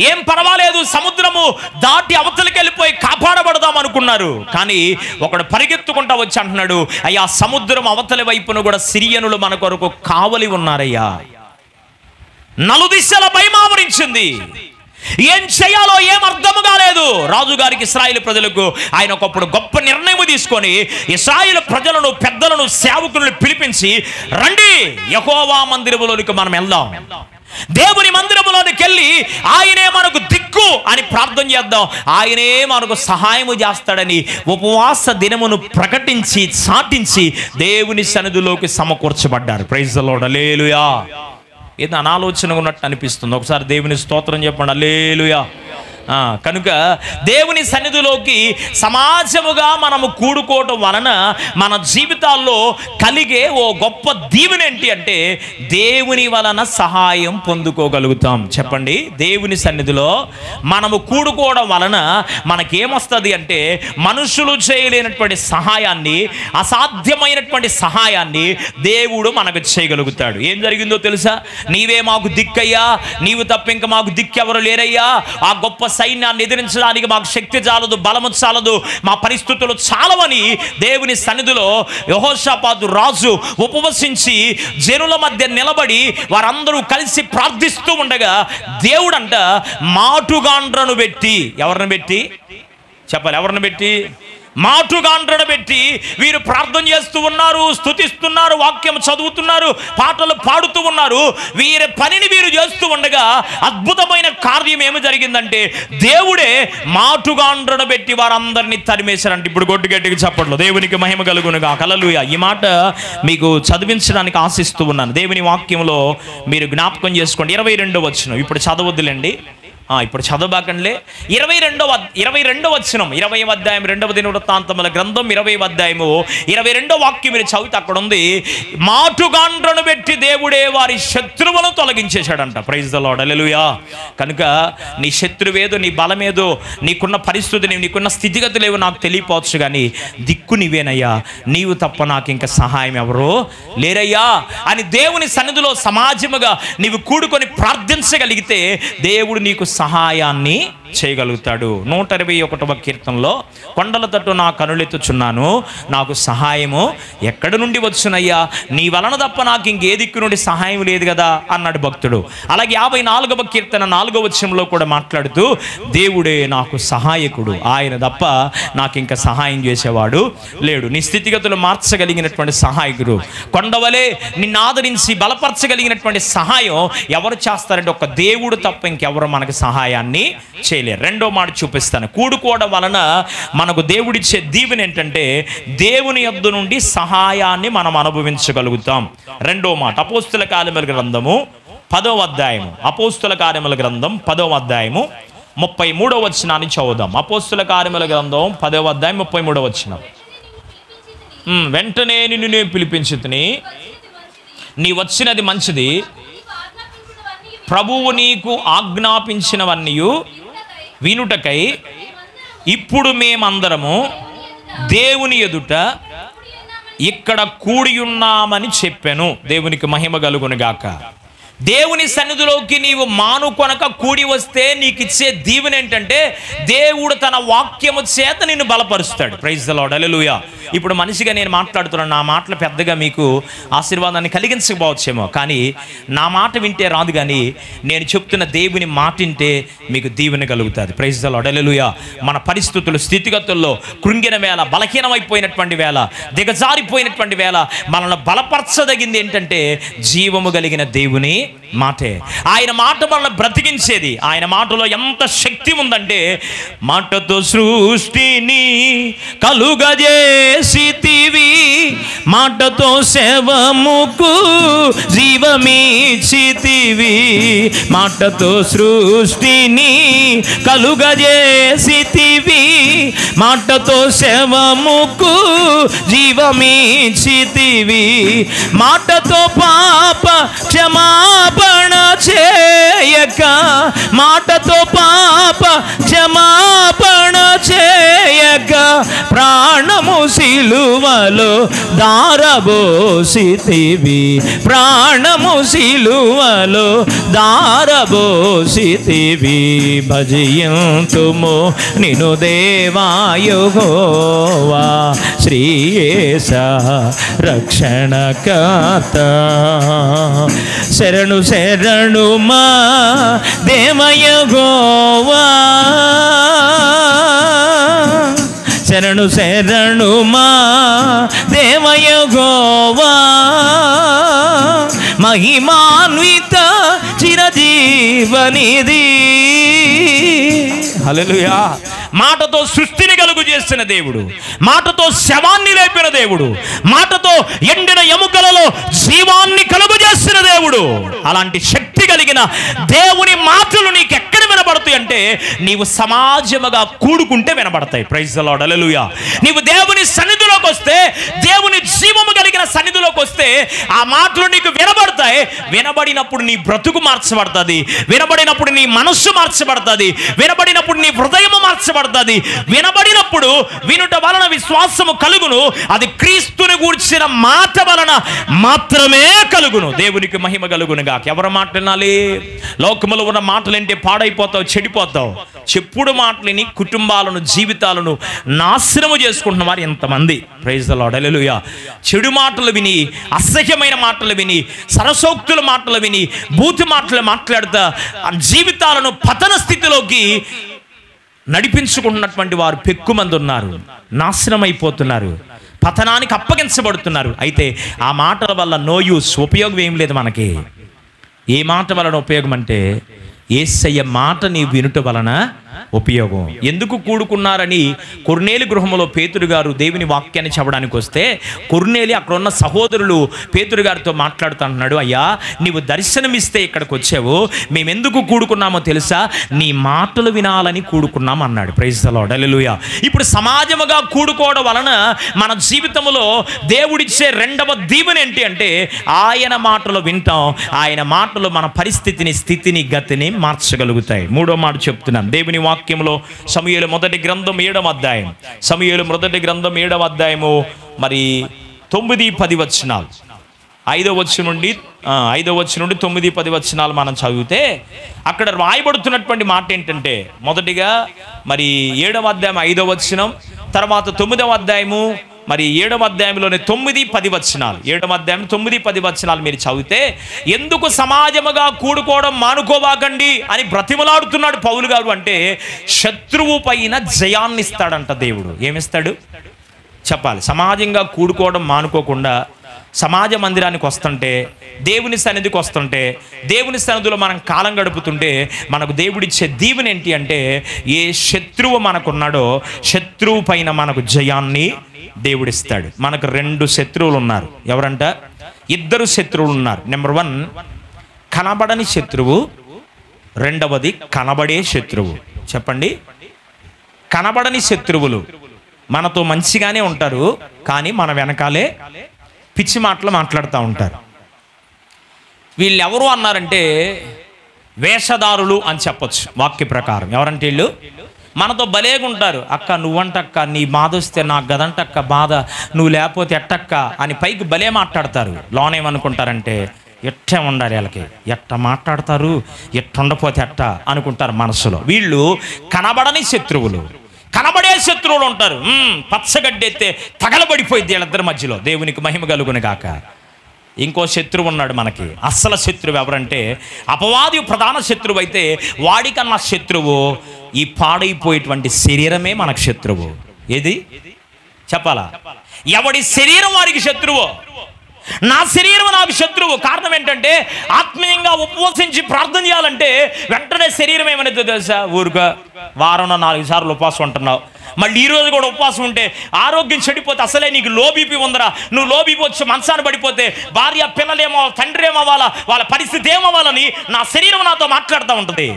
S1: ఏం పర్వాలేదు, సముద్రము దాటి అవతలికి వెళ్ళిపోయి కాపాడబడదాం అనుకున్నారు. కానీ ఒకడు పరిగెత్తుకుంటా వచ్చి అంటున్నాడు, అయ్యా సముద్రం అవతలి వైపున కూడా సిరియనులు మన కొరకు కావలి ఉన్నారయ్యా. నలుదిశల భయం ఆవరించింది. ఏం చేయాలో ఏం అర్థము కాలేదు రాజుగారికి, ఇశ్రాయేలు ప్రజలకు. ఆయన ఒకప్పుడు గొప్ప నిర్ణయం తీసుకొని ఇశ్రాయేలు ప్రజలను, పెద్దలను, సేవకులను పిలిపించి, రండి యెహోవా మందిరములోనికి మనం వెళ్దాం, దేవుని మందిరములోనికి వెళ్ళి ఆయనే మనకు దిక్కు అని ప్రార్థన చేద్దాం, ఆయనే మనకు సహాయము చేస్తాడని ఉపవాస దినమును ప్రకటించి చాటించి దేవుని సన్నిధిలోకి సమకూర్చబడ్డారు. ప్రైజ్ ది లార్డ్, హల్లెలూయా. ఏదో అనాలోచనగా ఉన్నట్టు అనిపిస్తుంది. ఒకసారి దేవుని స్తోత్రం చెప్పండి, హల్లెలూయా. కనుక దేవుని సన్నిధిలోకి సమాజముగా మనము కూడుకోవటం వలన మన జీవితాల్లో కలిగే ఓ గొప్ప దీవెన ఏంటి అంటే, దేవుని వలన సహాయం పొందుకోగలుగుతాం. చెప్పండి, దేవుని సన్నిధిలో మనము కూడుకోవడం వలన మనకేమొస్తుంది అంటే, మనుషులు చేయలేనటువంటి సహాయాన్ని, అసాధ్యమైనటువంటి సహాయాన్ని దేవుడు మనకు చేయగలుగుతాడు. ఏం జరిగిందో తెలుసా? నీవే మాకు దిక్కయ్యా, నీవు తప్ప ఇంకా మాకు దిక్కెవరు లేరయ్యా. ఆ గొప్ప సైన్యాన్ని ఎదిరించడానికి మాకు శక్తి చాలదు, బలము చాలదు, మా పరిస్థితులు చాలవని దేవుని సన్నిధిలో యెహోషాపాతు రాజు ఉపవసించి జనుల మధ్య నిలబడి వారందరూ కలిసి ప్రార్థిస్తూ ఉండగా దేవుడంట మాటుగాండ్రను పెట్టి, ఎవరిని పెట్టి చెప్పాలి, ఎవరిని పెట్టి? మాటుగాండ్రణ పెట్టి వీరు ప్రార్థన చేస్తూ ఉన్నారు, స్తుతిస్తున్నారు, వాక్యం చదువుతున్నారు, పాటలు పాడుతూ ఉన్నారు. వీరి పనిని వీరు చేస్తూ ఉండగా అద్భుతమైన కార్యం ఏమి జరిగిందంటే దేవుడే మాటుగాండ్రణ పెట్టి వారందరినీ తరిమేశారంటే. ఇప్పుడు గట్టిగా చెప్పట్లు దేవునికి మహిమ కలుగునుగా. హల్లెలూయా. ఈ మాట మీకు చదివించడానికి ఆశిస్తూ ఉన్నాను. దేవుని వాక్యంలో మీరు జ్ఞాపకం చేసుకోండి. 22వ వచనం ఇప్పుడు చదవద్దులేండి, ఇప్పుడు చదవబాకండి. 22వ వచనం 20వ అధ్యాయం 2వ దినవృత్తాంతముల గ్రంథం 20వ అధ్యాయము 22వ వాక్యం మీరు చదివితే అక్కడ ఉంది, మాటుగాండ్రను పెట్టి దేవుడే వారి శత్రువులను తొలగించేశాడంట. Praise the Lord. హల్లెలూయా. కనుక నీ శత్రువేదో, నీ బలమేదో, నీకున్న పరిస్థితి, నీకున్న స్థితిగతులేవో నాకు తెలియపోవచ్చు, కానీ దిక్కు నీవేనయ్యా, నీవు తప్ప నాకు ఇంకా సహాయం ఎవరో లేరయ్యా అని దేవుని సన్నిధిలో సమాజముగా నీవు కూడుకొని ప్రార్థించగలిగితే దేవుడు నీకు సహాయాన్ని చేయగలుగుతాడు. 121వ కీర్తనలో కొండల తట్టు నా కనులెత్తుచున్నాను, నాకు సహాయము ఎక్కడి నుండి వచ్చునయ్యా, నీ వలన తప్ప నాకు ఇంకే దిక్కు నుండి సహాయం లేదు కదా అన్నాడు భక్తుడు. అలాగే 54వ కీర్తన 4వ వచనంలో కూడా మాట్లాడుతూ దేవుడే నాకు సహాయకుడు, ఆయన తప్ప నాకు ఇంకా సహాయం చేసేవాడు లేడు. నీ స్థితిగతులు మార్చగలిగినటువంటి సహాయకుడు, కొండవలే నిన్ను ఆదరించి బలపరచగలిగినటువంటి సహాయం ఎవరు చేస్తారంటే ఒక దేవుడు తప్ప ఇంకెవరు మనకు సహాయాన్ని చేయలేరు. రెండో మాట చూపిస్తాను. కూడుకోవడం వలన మనకు దేవుడిచ్చే దీవెన ఏంటంటే దేవుని యొద్ద నుండి సహాయాన్ని మనం అనుభవించగలుగుతాం. రెండో మాట అపోస్తుల కార్యముల గ్రంథము 10వ అధ్యాయము, అపోస్తుల కార్యముల గ్రంథం 10వ అధ్యాయము 33వ వచనాన్ని చదువుదాం. అపోస్తుల కార్యముల గ్రంథం 10వ అధ్యాయం 33వ వచనం. వెంటనే నిన్ను నేను పిలిపించుతిని, నీ వచ్చినది మంచిది, ప్రభువు నీకు ఆజ్ఞాపించినవన్నీ వినుటకై ఇప్పుడు మేమందరము దేవుని ఎదుట ఇక్కడ కూడి ఉన్నామని చెప్పాను. దేవునికి మహిమ కలుగునుగాక. దేవుని సన్నిధిలోకి నీవు మానుకొనక కూడి వస్తే నీకు ఇచ్చే దీవెన ఏంటంటే దేవుడు తన వాక్యము చేత నిన్ను బలపరుస్తాడు. Praise the Lord. హల్లెలూయా. ఇప్పుడు మనిషిగా నేను మాట్లాడుతున్నాను, నా మాటలు పెద్దగా మీకు ఆశీర్వాదాన్ని కలిగించకపోవచ్చేమో, కానీ నా మాట వింటే రాదు, కానీ నేను చెప్తున్న దేవుని మాట వింటే మీకు దీవెన కలుగుతుంది. Praise the Lord. హల్లెలూయా. మన పరిస్థితులు, స్థితిగతుల్లో కృంగిన వేళ, బలహీనమైపోయినటువంటి వేళ, దిగజారిపోయినటువంటి వేళ మనల్ని బలపరచదగింది ఏంటంటే జీవము కలిగిన దేవుని మాటే. ఆయన మాట మనల్ని బ్రతికించేది. ఆయన మాటలో ఎంత శక్తి ఉందంటే, మాటతో సృష్టిని కలుగజేసితివి, మాటతో శవముకు జీవమిచ్చితివి, మాటతో సృష్టిని కలుగజేసితివి, మాటతో శవముకు జీవమిచ్చితివి, మాటతో పాప క్షమాపణ చేయక, మాటతో పాప క్షమాపణ చేయక, ప్రాణము సిలువలో దారబోసితివి, ప్రాణము సిలువలో దారబోసితివి, భజయంతుము నిను దేవా యెహోవా శ్రీయేస రక్షణకర్త, శరణు శరణు మా దేవ యెహోవా, శరణు శరణు మా దేవ యెహోవా, మహిమాన్విత చిరజీవనిధి. హల్లెలూయా. మాటతో సృష్టిని కలుగు చేసిన దేవుడు, మాటతో శవాన్ని లేపిన దేవుడు, మాటతో ఎండిన ఎముకలలో జీవాన్ని కలుగు చేసిన దేవుడు. అలాంటి శక్తి కలిగిన దేవుని మాటలు నీకు ఎక్కడ వినబడతాయి అంటే నీవు సమాజముగా కూడుకుంటే వినబడతాయి. Praise the Lord. హల్లెలూయా. నీవు దేవుని సన్నిధిలోకి వస్తే, దేవుని జీవము కలిగిన సన్నిధిలోకి వస్తే ఆ మాటలు నీకు వినబడతాయి. వినబడినప్పుడు నీ బ్రతుకు మార్చబడుతుంది, వినబడినప్పుడు నీ మనస్సు మార్చబడుతుంది, వినబడినప్పుడు నీ హృదయము మార్చబడుతుంది, వినబడినప్పుడు వినుట వలన విశ్వాసము కలుగును, అది క్రీస్తుని గూర్చిన మాట వలన మాత్రమే కలుగును. దేవునికి మహిమ కలుగునుగా. ఎవరి మాట వినాలి? లోకములో ఉన్న మాటలంటే పాడైపోతావు, చెడిపోతావు. చెప్పుడు మాటలని కుటుంబాలను, జీవితాలను నాశనము చేసుకుంటున్న వారు ఎంతమంది. Praise the Lord. హల్లెలూయా. చెడు మాటలు విని, అసహ్యమైన మాటలు విని, సరసోక్తుల మాటలు విని, బూతు మాటలు మాట్లాడుతా జీవితాలను పతన స్థితిలోకి నడిపించుకున్నటువంటి వారు పెక్కుమంది ఉన్నారు, నాశనం అయిపోతున్నారు, పతనానికి అప్పగించబడుతున్నారు. అయితే ఆ మాటల వల్ల నో యూస్, ఉపయోగం ఏం లేదు మనకి. ఏ మాట వలన ఉపయోగం అంటే యేసయ్య మాట నీ వినుట వలన ఉపయోగం. ఎందుకు కూడుకున్నారని కొర్నేలి గృహంలో పేతురు గారు దేవుని వాక్యాన్ని చెప్పడానికి వస్తే కొర్నేలి అక్కడ ఉన్న సహోదరులు పేతురు గారితో మాట్లాడుతున్నాడు, అయ్యా నీవు దర్శనమిస్తే ఇక్కడికి వచ్చావు, మేమెందుకు కూడుకున్నామో తెలుసా, నీ మాటలు వినాలని కూడుకున్నాం అన్నాడు. ప్రైజ్ ది లార్డ్, హల్లెలూయా. ఇప్పుడు సమాజముగా కూడుకోవడం వలన మన జీవితంలో దేవుడిచ్చే రెండవ దీవెన ఏంటి అంటే ఆయన మాటలు వింటాం. ఆయన మాటలు మన పరిస్థితిని, స్థితిని, గతిని మార్చగలుగుతాయి. మూడో మాట చెప్తున్నాను దేవుని వాక్యంలో సమూయేలు మొదటి గ్రంథం 7వ అధ్యాయం, సమూయేలు మొదటి గ్రంథం 7వ అధ్యాయము మరి 9-10 వచనాలు, 5వ వచనం నుండి 9-10 వచనాలు మనం చదివితే అక్కడ రాయబడుతున్నటువంటి మాట ఏంటంటే మొదటిగా మరి 7వ అధ్యాయం 5వ వచనం, తర్వాత 9వ అధ్యాయము మరి 7వ అధ్యాయంలోనే 9-10 వచనాలు, 7వ అధ్యాయం 9-10 వచనాలు మీరు చదివితే ఎందుకు సమాజముగా కూడుకోవడం మానుకోవాకండి అని బ్రతిమలాడుతున్నాడు పౌలు గారు అంటే శత్రువు పైన జయాన్ని ఇస్తాడంట దేవుడు. ఏమిస్తాడు చెప్పాలి. సమాజంగా కూడుకోవడం మానుకోకుండా సమాజ మందిరానికి వస్తుంటే, దేవుని సన్నిధికి వస్తుంటే, దేవుని సన్నిధిలో మనం కాలం గడుపుతుంటే మనకు దేవుడిచ్చే దీవెన ఏంటి అంటే ఏ శత్రువు మనకున్నాడో శత్రువు పైన మనకు జయాన్ని దేవుడిస్తాడు. మనకు 2 శత్రువులు ఉన్నారు. ఎవరంట? 2 శత్రువులు ఉన్నారు. నెంబర్ 1 కనబడని శత్రువు, రెండవది కనబడే శత్రువు. చెప్పండి. కనబడని శత్రువులు మనతో మంచిగానే ఉంటారు, కానీ మన వెనకాలే పిచ్చి మాటలు మాట్లాడుతూ ఉంటారు. వీళ్ళు ఎవరు అన్నారంటే వేషధారులు అని చెప్పొచ్చు వాక్య ప్రకారం. ఎవరంటే వీళ్ళు మనతో భలేగా ఉంటారు. అక్క నువ్వంటక్క, నీ బాధ వస్తే నాకు గదంటక్క బాధ, నువ్వు లేకపోతే ఎట్టక్క అని పైకి భలే మాట్లాడతారు. లోనేమనుకుంటారంటే ఎట్టే ఉండాలి వీళ్ళకి, ఎట్ట మాట్లాడతారు, ఎట్ట ఉండపోతే ఎట్ట అనుకుంటారు మనసులో. వీళ్ళు కనబడని శత్రువులు. కనబడే శత్రువులు ఉంటారు. పచ్చగడ్డెత్తే తగలబడిపోయింది వీళ్ళిద్దరి మధ్యలో. దేవునికి మహిమ కలుగును గాక. ఇంకో శత్రువు ఉన్నాడు మనకి. అస్సలు శత్రువు ఎవరంటే అపవాది ప్రధాన శత్రువు అయితే వాడికన్నా శత్రువు ఈ పాడైపోయేటువంటి శరీరమే మనకు శత్రువు. ఏది చెప్పాలా? ఎవడి శరీరం వారికి శత్రువు. నా శరీరం నాకు శత్రువు. కారణం ఏంటంటే ఆత్మీయంగా ఉపవసించి ప్రార్థన చేయాలంటే వెంటనే శరీరం ఏమనేదో తెలుసా, ఊరుగా వారంలో 4 సార్లు ఉపవాసం ఉంటున్నావు, మళ్ళీ ఈరోజు కూడా ఉపవాసం ఉంటే ఆరోగ్యం చెడిపోతే అసలే నీకు లో బీపీ ఉందరా, నువ్వు లో బీపీ వచ్చి మంచాన్ని పడిపోతే భార్య పిల్లలేమో తండ్రి ఏమవ్వాలా, వాళ్ళ పరిస్థితి ఏమవ్వాలని నా శరీరం నాతో మాట్లాడుతూ ఉంటుంది.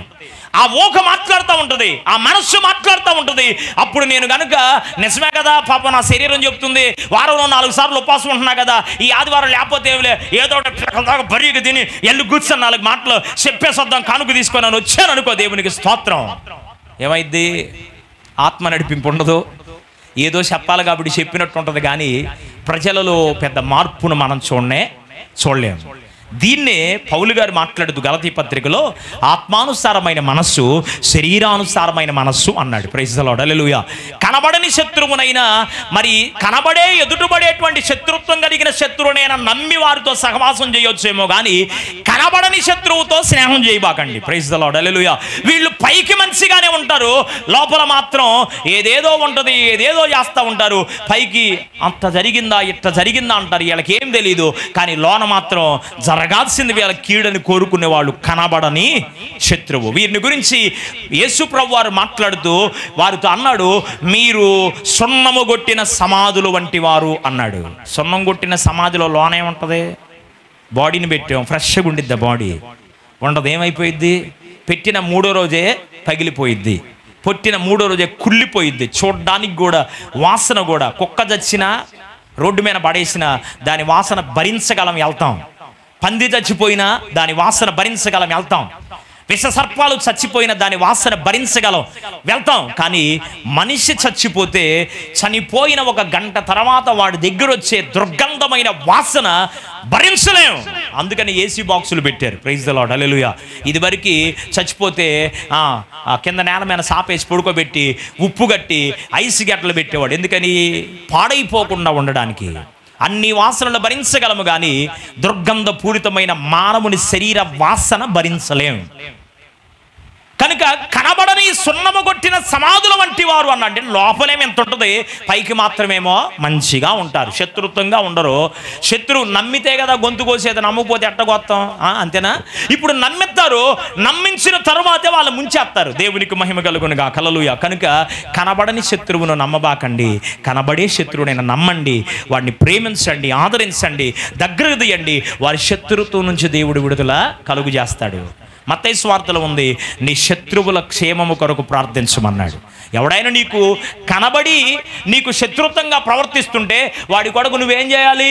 S1: ఆ ఊహ మాట్లాడుతూ ఉంటుంది, ఆ మనస్సు మాట్లాడుతూ ఉంటుంది. అప్పుడు నేను కనుక నిజమే కదా పాప నా శరీరం చెప్తుంది, వారంలో 4 సార్లు ఉపవాసం ఉంటున్నా కదా, ఈ ఆదివారం లేకపోతే ఏమిలే, ఏదో ఒకటి బరీగా తిని ఎల్లు కూర్చొని 4 మాటలు చెప్పేసొద్దాం కానుక తీసుకొని అని వచ్చాను అనుకో, దేవునికి స్తోత్రం. ఏమైద్ది? ఆత్మ నడిపింపు ఉండదు. ఏదో చెప్పాలి కాబట్టి చెప్పినట్టు ఉంటుంది, కానీ ప్రజలలో పెద్ద మార్పును మనం చూడలేము. దీన్నే పౌలు గారు మాట్లాడుతూ గలతీ పత్రికలో ఆత్మానుసారమైన మనస్సు, శరీరానుసారమైన మనస్సు అన్నాడు. ప్రైజ్ ది లార్డ్, హల్లెలూయా. కనబడని శత్రువునైనా మరి కనబడే ఎదుటబడేటువంటి శత్రుత్వం కలిగిన శత్రువునైనా నమ్మి వారితో సహవాసం చేయొచ్చేమో కానీ కనబడని శత్రువుతో స్నేహం చేయబాకండి. ప్రైజ్ ది లార్డ్, హల్లెలూయా. వీళ్ళు పైకి మంచిగానే ఉంటారు, లోపల మాత్రం ఏదేదో ఉంటుంది, ఏదేదో చేస్తూ ఉంటారు. పైకి అంత జరిగిందా ఇట్ట జరిగిందా అంటారు, వీళ్ళకి ఏం తెలియదు, కానీ లోన మాత్రం జరగాల్సింది వీళ్ళ కీడని కోరుకునే వాళ్ళు కనబడని శత్రువు. వీరిని గురించి యేసు ప్రభువు వారు మాట్లాడుతూ వారితో అన్నాడు, మీరు సున్నము కొట్టిన సమాధులు వంటి వారు అన్నాడు. సున్నం కొట్టిన సమాధిలో లోనే ఉంటుంది, బాడీని పెట్టాం, ఫ్రెష్గా ఉండిద్ది బాడీ ఉండదు. ఏమైపోయిద్ది? పెట్టిన 3వ రోజే పగిలిపోయిద్ది, పొట్టిన 3వ రోజే కుళ్ళిపోయిద్ది. చూడ్డానికి కూడా వాసన కూడా, కుక్క చచ్చినా రోడ్డు మీద పడేసిన దాని వాసన భరించగలం వెళ్తాం, పంది చచ్చిపోయినా దాని వాసన భరించగలం వెళ్తాం, విష సర్పాలు చచ్చిపోయిన దాని వాసన భరించగలం వెళ్తాం. కానీ మనిషి చచ్చిపోతే చనిపోయిన 1 గంట తర్వాత వాడి దగ్గర వచ్చే దుర్గంధమైన వాసన భరించలేం. అందుకని ఏసీ బాక్సులు పెట్టారు. ప్రైజ్ ది లార్డ్, హల్లెలూయా. ఇదివరకు చచ్చిపోతే కింద నేల మీద సాపేసి పడుకోబెట్టి ఉప్పు కట్టి ఐస్ గడ్డలు పెట్టేవాడు. ఎందుకని? పాడైపోకుండా ఉండడానికి. అన్ని వాసనలు భరించగలము కానీ దుర్గంధపూరితమైన మానవుని శరీర వాసన భరించలేం. కనుక కనబడని సున్నము కొట్టిన సమాధుల వంటి వారు అన్నాడు. లోపలేమి ఎంత ఉంటుంది, పైకి మాత్రమేమో మంచిగా ఉంటారు, శత్రుత్వంగా ఉండరు. శత్రువు నమ్మితే కదా గొంతు కోసేది, నమ్మకపోతే ఎట్టగొత్తాం, అంతేనా? ఇప్పుడు నమ్మిస్తారు, నమ్మించిన తరువాతే వాళ్ళు ముంచేస్తారు. దేవునికి మహిమ కలుగునుగా, హల్లెలూయా. కనుక కనబడని శత్రువును నమ్మబాకండి, కనబడే శత్రువునైనా నమ్మండి, వాడిని ప్రేమించండి, ఆదరించండి, దగ్గరకు తీయండి. వారి శత్రుత్వం నుంచి దేవుడు విడుదల కలుగు చేస్తాడు. మత్తయి సువార్తలో ఉంది, నీ శత్రువుల క్షేమము కొరకు ప్రార్థించమన్నాడు. ఎవడైనా నీకు కనబడి నీకు శత్రుత్వంగా ప్రవర్తిస్తుంటే వాడి కొరకు నువ్వేం చేయాలి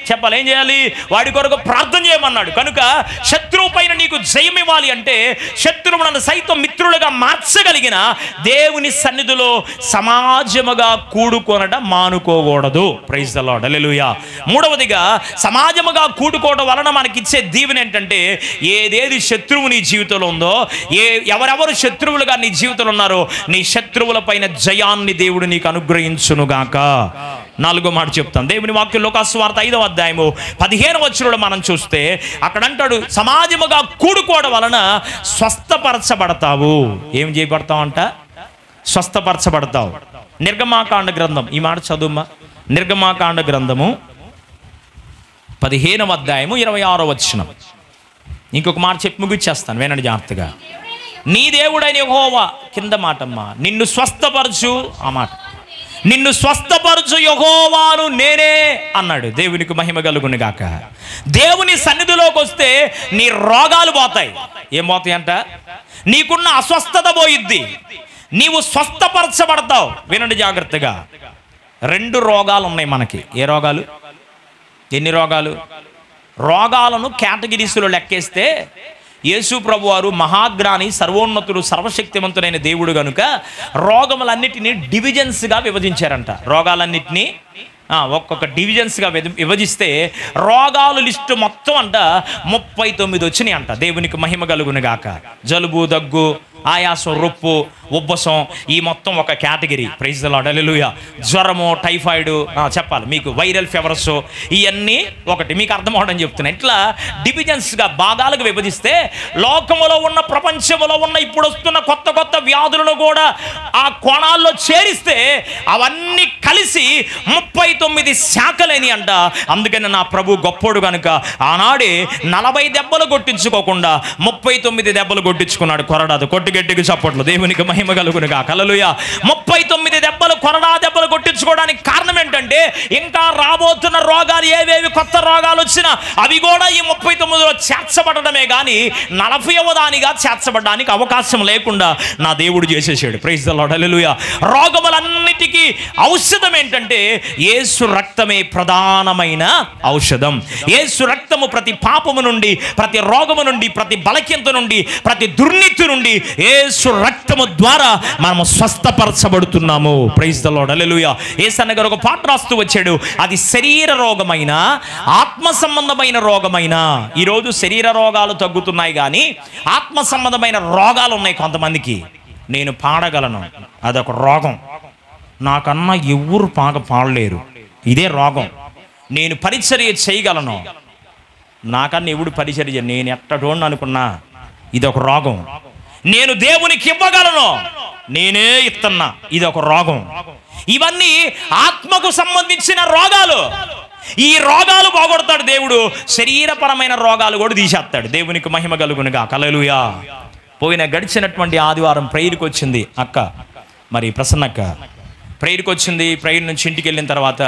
S1: చెప్పాలి, ఏం చేయాలి? వాడి కొరకు ప్రార్థన చేయమన్నాడు. కనుక శత్రువు పైన నీకు జయం ఇవ్వాలి అంటే శత్రువులను సైతం మిత్రులుగా మార్చగలిగిన దేవుని సన్నిధిలో సమాజముగా కూడుకొనడం మానుకోకూడదు. ప్రైజ్ ది లార్డ్, హల్లెలూయా. మూడవదిగా, సమాజముగా కూడుకోవడం వలన మనకిచ్చే దీవెన ఏంటంటే, ఏదేది శత్రువు నీ జీవితంలో ఉందో, ఎవరెవరు శత్రువులుగా నీ జీవితంలో ఉన్నారో, నీ శత్రువుల పైన జయాన్ని దేవుడు నీకు అనుగ్రహించునుగాక. నాలుగో మాట చెప్తాను. దేవుని వాక్యం లూకాసు వార్త 5వ అధ్యాయము 15వ వచనంలో మనం చూస్తే అక్కడ అంటాడు, సమాజముగా కూడుకోవడం వలన స్వస్థపరచబడతావు. ఏం చేయబడతావు అంట? స్వస్థపరచబడతావు. నిర్గమాకాండ గ్రంథం, ఈ మాట చదువుమా. నిర్గమాకాండ గ్రంథము 15వ అధ్యాయము 26వ వచనం. ఇంకొక మాట చెప్పి ముగిచ్చేస్తాను, వినండి జాగ్రత్తగా. నీ దేవుడైన యెహోవా, కింద మాటమ్మా, నిన్ను స్వస్థపరచు, ఆ మాట, నిన్ను స్వస్థపరచు యెహోవాను నేనే అన్నాడు. దేవునికి మహిమ కలుగును గాక. దేవుని సన్నిధిలోకి వస్తే నీ రోగాలు పోతాయి. ఏం పోతాయి అంట? నీకున్న అస్వస్థత పోయిద్ది, నీవు స్వస్థపరచబడతావు. వినండి జాగ్రత్తగా. 2 రోగాలు ఉన్నాయి మనకి. ఏ రోగాలు? ఎన్ని రోగాలు? రోగాలను కేటగిరీస్లో లెక్కేస్తే యేసు ప్రభువారు మహాజ్ఞాని, సర్వోన్నతుడు, సర్వశక్తివంతుడైన దేవుడు గనుక రోగములన్నిటినీ డివిజన్స్గా విభజించారంట. రోగాలన్నిటినీ ఒక్కొక్క డివిజన్స్గా విభజిస్తే రోగాలు లిస్టు మొత్తం అంట 39 వచ్చినాయి అంట. దేవునికి మహిమ కలుగును గాక. జలుబు, దగ్గు, ఆయాసం, రొప్పు, ఉబ్బసం, ఈ మొత్తం ఒక కేటగిరీ. ప్రైజ్ ది లార్డ్, హల్లెలూయా. జ్వరము, టైఫాయిడ్, చెప్పాలి మీకు, వైరల్ ఫీవర్స్, ఇవన్నీ ఒకటి. మీకు అర్థం అవడం చెప్తున్నా. ఇట్లా డివిజన్స్గా, భాగాలుగా విభజిస్తే లోకములో ఉన్న, ప్రపంచంలో ఉన్న ఇప్పుడు వస్తున్న కొత్త కొత్త వ్యాధులను కూడా ఆ కోణాల్లో చేరిస్తే అవన్నీ కలిసి 39 శాఖలేని అంట. అందుకని నా ప్రభు గొప్పోడు కనుక ఆనాడే 40 దెబ్బలు కొట్టించుకోకుండా 39 దెబ్బలు కొట్టించుకున్నాడు. కొరడాదు కొట్టి గట్టిగా చప్పట్లు. దేవునికి మహిమ కలుగునుగా, హల్లెలూయా. 39 దెబ్బలు, కొరడా దెబ్బలు కొట్టించుకోవడానికి కారణం ఏంటంటే, ఇంకా రాబోతున్న రోగాలు, ఏవేవి కొత్త రోగాలు వచ్చినా అవి కూడా ఈ 39లో చేర్చబడమే కానీ 40వ దానిగా చేర్చబడడానికి అవకాశం లేకుండా నా దేవుడు చేసేసాడు. ప్రైజ్ ది లార్డ్, హల్లెలూయా. రోగములన్నిటికీ ఔషధం ఏంటంటే యేసు రక్తమే ప్రధానమైన ఔషధం. యేసు రక్తము ప్రతి పాపము నుండి, ప్రతి రోగము నుండి, ప్రతి బలహీనత నుండి, ప్రతి దుర్నీతి నుండి యేసు రక్తము ద్వారా మనము స్వస్థపరచబడుతున్నాము. ప్రైజ్ ది లార్డ్, హల్లెలూయా. యేసన్న గారు ఒక పాట రాస్తూ వచ్చాడు, అది శరీర రోగమైన, ఆత్మ సంబంధమైన రోగమైన. ఈరోజు శరీర రోగాలు తగ్గుతున్నాయి కానీ ఆత్మ సంబంధమైన రోగాలు ఉన్నాయి కొంతమందికి. నేను పాడగలను, అదొక రోగం. నాకన్నా ఎవరు పాడలేరు, ఇదే రోగం. నేను పరిచర్య చేయగలను, నాకన్నా ఎవడు పరిచర్య, నేను ఎట్టడోని అనుకున్నా, ఇదొక రోగం. నేను దేవునికి ఇవ్వగలను, నేనే ఇస్తున్నా, ఇదొక రోగం. ఇవన్నీ ఆత్మకు సంబంధించిన రోగాలు. ఈ రోగాలు పోగొడతాడు దేవుడు, శరీరపరమైన రోగాలు కూడా తీసేస్తాడు. దేవునికి మహిమ కలుగునుగా, హల్లెలూయా. గడిచినటువంటి ఆదివారం ప్రేయర్కి వచ్చింది అక్క, మరి ప్రసన్నక్క ప్రేయర్కి వచ్చింది. ప్రేయర్ నుంచి ఇంటికి వెళ్ళిన తర్వాత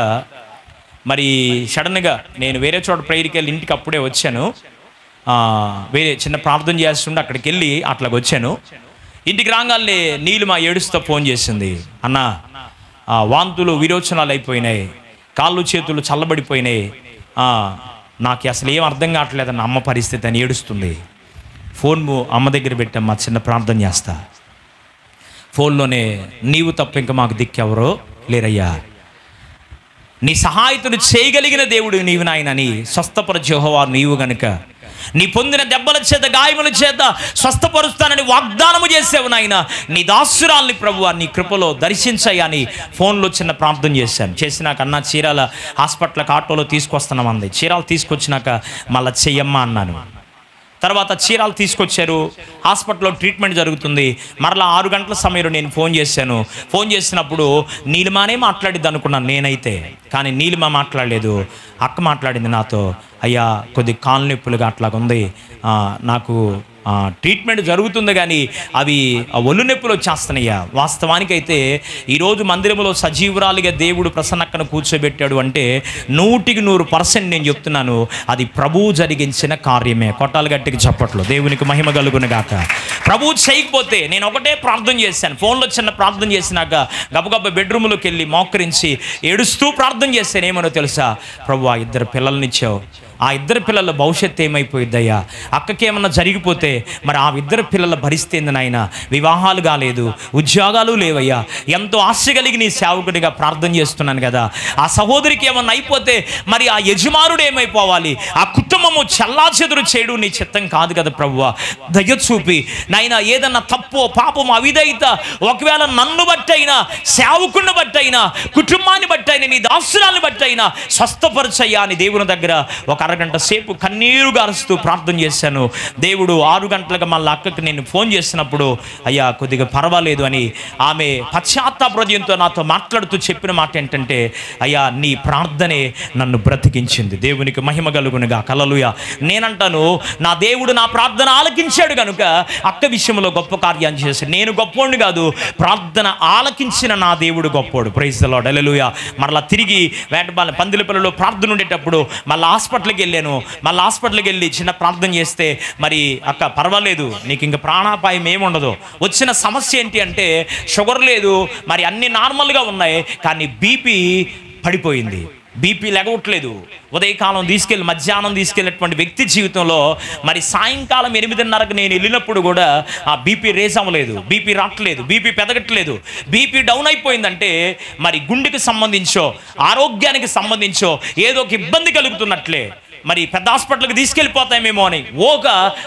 S1: మరి సడన్గా నేను వేరే చోట ప్రేయర్కి వెళ్ళి ఇంటికి అప్పుడే వచ్చాను. వేరే చిన్న ప్రార్థన చేస్తుంటే అక్కడికి వెళ్ళి అట్లాగ వచ్చాను. ఇంటికి రాగానే నీలిమ ఏడుస్తూ ఫోన్ చేసింది, అన్న వాంతులు, విరోచనాలు అయిపోయినాయి, కాళ్ళు చేతులు చల్లబడిపోయినాయి, నాకు అసలు ఏం అర్థం కావట్లేదన్న అమ్మ పరిస్థితి అని ఏడుస్తుంది. ఫోన్ అమ్మ దగ్గర పెట్టమ్మా, చిన్న ప్రార్థన చేస్తా. ఫోన్లోనే, నీవు తప్ప ఇంకా మాకు దిక్కెవరో లేరయ్యా, నీ సహాయతను చేయగలిగిన దేవుడు నీవు నాయనని, స్వస్థపరచు యెహోవా నీవు గనుక, నీ పొందిన దెబ్బల చేత, గాయముల చేత స్వస్థపరుస్తానని వాగ్దానము చేసావు నాయన. నీ దాసురాల్ని ప్రభువా నీ కృపలో దర్శించయ్యా అని ఫోన్లో చిన్న ప్రార్థన చేశాను. చేసినాక అన్న చీరాల హాస్పిటల్కి ఆటోలో తీసుకొస్తున్నామంది. చీరాలు తీసుకొచ్చినాక మళ్ళీ చెయ్యమ్మా అన్నాను. తర్వాత చీరాలు తీసుకొచ్చారు, హాస్పిటల్లో ట్రీట్మెంట్ జరుగుతుంది. మరలా 6 గంటల సమయంలో నేను ఫోన్ చేశాను. ఫోన్ చేసినప్పుడు నీలిమానే మాట్లాడిద్ది అనుకున్నాను నేనైతే, కానీ నీలిమ మాట్లాడలేదు. అక్క మాట్లాడింది నాతో, అయ్యా కొద్ది కాలు నొప్పులుగా అట్లాగుంది, నాకు ట్రీట్మెంట్ జరుగుతుంది కానీ అవి ఒళ్ళు నొప్పులు వచ్చేస్తున్నాయ్యా. వాస్తవానికైతే ఈరోజు మందిరంలో సజీవురాలిగా దేవుడు ప్రసన్నక్కను కూర్చోబెట్టాడు అంటే 100% నేను చెప్తున్నాను, అది ప్రభువు జరిగించిన కార్యమే. కొట్టాలు గట్టికి చప్పట్లు, దేవునికి మహిమ కలుగును గాక. ప్రభువు చేయకపోతే నేను ఒకటే ప్రార్థన చేశాను. ఫోన్లో చిన్న ప్రార్థన చేసినాక గబగబ బెడ్రూమ్లోకి వెళ్ళి మోకరించి ఏడుస్తూ ప్రార్థన చేశాను. ఏమనో తెలుసా, ప్రభు ఆ 2 పిల్లల్నిచ్చావు, ఆ 2 పిల్లల భవిష్యత్తు ఏమైపోయిద్దయ్యా, అక్కకి ఏమన్నా జరిగిపోతే మరి ఆ 2 పిల్లల పరిస్థితి నాయన, వివాహాలు కాలేదు, ఉద్యోగాలు లేవయ్యా, ఎంతో ఆశ కలిగి నీ సేవకుడిగా ప్రార్థన చేస్తున్నాను కదా, ఆ సహోదరికి ఏమన్నా అయిపోతే మరి ఆ యజమానుడు ఏమైపోవాలి, ఆ కుటుంబము చెల్లాచెదురు చేయడం నీ చిత్తం కాదు కదా ప్రభువా. దయ చూపి నాయన ఏదన్నా తప్పో పాపమో అవిధేయత ఒకవేళ నన్ను బట్టయినా, సేవకుడిని బట్టయినా, కుటుంబాన్ని బట్టయినా, నీ దాసురాన్ని బట్టయినా స్వస్థపరచయ్యా అని దేవుని దగ్గర ఒక 1/2 గంట సేపు కన్నీరు గారుస్తూ ప్రార్థన చేశాను. దేవుడు 6 గంటలకు మళ్ళీ అక్కకి నేను ఫోన్ చేసినప్పుడు అయ్యా కొద్దిగా పర్వాలేదు అని ఆమె పశ్చాత్తాప హృదయంతో నాతో మాట్లాడుతూ చెప్పిన మాట ఏంటంటే, అయ్యా నీ ప్రార్థనే నన్ను బ్రతికించింది. దేవునికి మహిమ కలుగునుగా. హల్లెలూయా. నేనంటాను, నా దేవుడు నా ప్రార్థన ఆలకించాడు కనుక అక్క విషయంలో గొప్ప కార్యాన్ని చేశాడు. నేను గొప్పోడిని కాదు, ప్రార్థన ఆలకించిన నా దేవుడు గొప్పోడు. Praise the Lord. హల్లెలూయా. మరలా తిరిగి వేటపాలెం పందిలిపల్లిలో ప్రార్థన ఉండేటప్పుడు మళ్ళీ హాస్పిటల్కి వెళ్ళాను. మళ్ళీ హాస్పిటల్కి వెళ్ళి చిన్న ప్రార్థన చేస్తే మరి అక్క పర్వాలేదు, నీకు ఇంకా ప్రాణాపాయం ఏముండదు. వచ్చిన సమస్య ఏంటి అంటే షుగర్ లేదు, మరి అన్ని నార్మల్గా ఉన్నాయి, కానీ బీపీ పడిపోయింది. బీపీ లెగవట్లేదు. ఉదయకాలం మధ్యాహ్నం తీసుకెళ్ళినటువంటి వ్యక్తి జీవితంలో మరి సాయంకాలం 8:30కు నేను వెళ్ళినప్పుడు కూడా ఆ బీపీ రేజ్ అవ్వలేదు, బీపీ రావట్లేదు, బీపీ పెరగట్లేదు. బీపీ డౌన్ అయిపోయిందంటే మరి గుండెకి సంబంధించో ఆరోగ్యానికి సంబంధించో ఏదో ఒక ఇబ్బంది కలుగుతున్నట్లే. మరి పెద్ద హాస్పిటల్కి తీసుకెళ్ళిపోతామేమో అని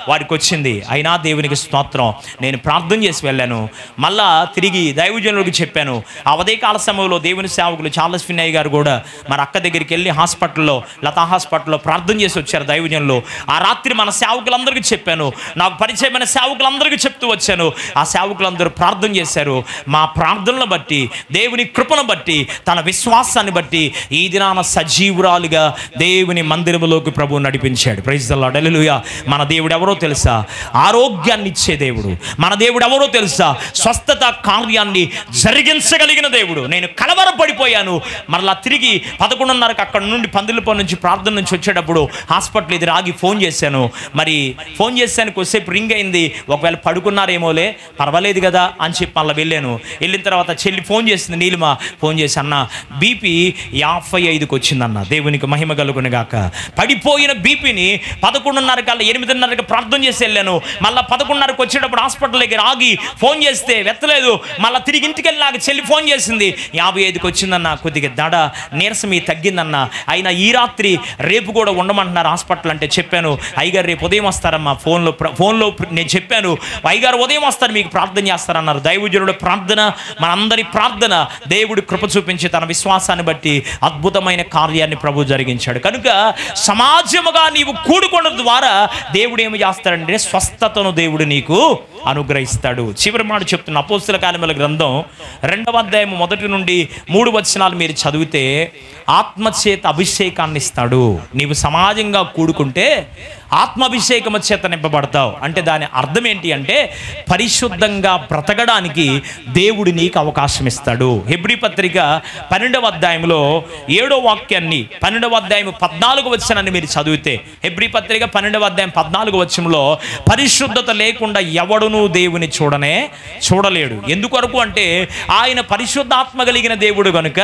S1: వారికి వచ్చింది. అయినా దేవునికి స్తోత్రం, నేను ప్రార్థన చేసి వెళ్ళాను. మళ్ళా తిరిగి దైవజనులకు చెప్పాను. ఆ ఉదయకాల సమయంలో దేవుని సేవకులు చార్లెస్ ఫిన్నయ్య గారు కూడా మరి అక్క దగ్గరికి వెళ్ళి హాస్పిటల్లో, లతా హాస్పిటల్లో ప్రార్థన చేసి వచ్చారు దైవజనులు. ఆ రాత్రి మన సేవకులందరికీ చెప్పాను, నాకు పరిచయమైన సేవకులందరికీ చెప్తూ వచ్చాను. ఆ సేవకులందరూ ప్రార్థన చేశారు. మా ప్రార్థనలను బట్టి, దేవుని కృపను బట్టి, తన విశ్వాసాన్ని బట్టి ఈ దినాన సజీవురాలుగా దేవుని మందిరములో ప్రభు నడిపించాడు. Praise the Lord. హల్లెలూయా. మన దేవుడు ఎవరో తెలుసా? ఆరోగ్యాన్ని ఇచ్చే దేవుడు. మన దేవుడు ఎవరో తెలుసా? స్వస్థత కార్యాన్ని జరిగించగలిగిన దేవుడు. నేను కలవరపడిపోయాను. మరలా తిరిగి 11:30కి అక్కడ నుండి పందిలిపల్లి నుంచి ప్రార్థన నుంచి వచ్చేటప్పుడు హాస్పిటల్ ఎదురు ఆగి ఫోన్ చేశాను. మరి ఫోన్ చేశాను, కొద్దిసేపు రింగ్ అయింది. ఒకవేళ పడుకున్నారేమోలే, పర్వాలేదు కదా అని చెప్పి మళ్ళీ వెళ్ళాను. వెళ్ళిన తర్వాత చెల్లి ఫోన్ చేసింది, నీలిమ ఫోన్ చేసి, అన్న బీపీ 55కి వచ్చిందన్న. దేవునికి మహిమ కలుగును గాక. పడిపోయిన బీపీని 11:30 8:30కి ప్రార్థన చేసి వెళ్ళాను. మళ్ళీ 11:30కి వచ్చేటప్పుడు హాస్పిటల్ దగ్గర ఆగి ఫోన్ చేస్తే వెత్తలేదు. మళ్ళీ తిరిగి ఇంటికి వెళ్ళినాక చెల్లి ఫోన్ చేసింది, 55కి వచ్చిందన్న, కొద్దిగా దడ నీరసం తగ్గిందన్న, అయినా ఈ రాత్రి రేపు కూడా ఉండమంటున్నారు హాస్పిటల్ అంటే చెప్పాను. అయ్యగారు రేపు ఉదయం వస్తారమ్మా. ఫోన్లో నేను చెప్పాను, అయ్యగారు ఉదయం వస్తారు, మీకు ప్రార్థన చేస్తారన్నారు. దైవజనుడు ప్రార్థన, మనందరి ప్రార్థన దేవుడు కృప చూపించి తన విశ్వాసాన్ని బట్టి అద్భుతమైన కార్యాన్ని ప్రభు జరిగించాడు. కనుక సమాజముగా నీవు కూడుకోవడం ద్వారా దేవుడు ఏమి చేస్తాడంటే స్వస్థతను దేవుడు నీకు అనుగ్రహిస్తాడు. చివరి మాట చెప్తున్న అపోస్తల కార్యముల గ్రంథం 2వ అధ్యాయం 1 నుండి 3 వచనాలు మీరు చదివితే ఆత్మచేత అభిషేకాన్ని ఇస్తాడు. నీవు సమాజంగా కూడుకుంటే ఆత్మాభిషేకము చేత నింపబడతావు. అంటే దాని అర్థం ఏంటి అంటే పరిశుద్ధంగా బ్రతకడానికి దేవుడు నీకు అవకాశం ఇస్తాడు. హెబ్రీ పత్రిక 12వ అధ్యాయంలో 7వ వాక్యాన్ని 12వ అధ్యాయం 14వ వచనాన్ని మీరు చదివితే, హెబ్రీ పత్రిక 12వ అధ్యాయం 14వ వచనంలో పరిశుద్ధత లేకుండా ఎవడునూ దేవుని చూడలేడు. ఎందుకొరకు అంటే ఆయన పరిశుద్ధాత్మ కలిగిన దేవుడు గనుక,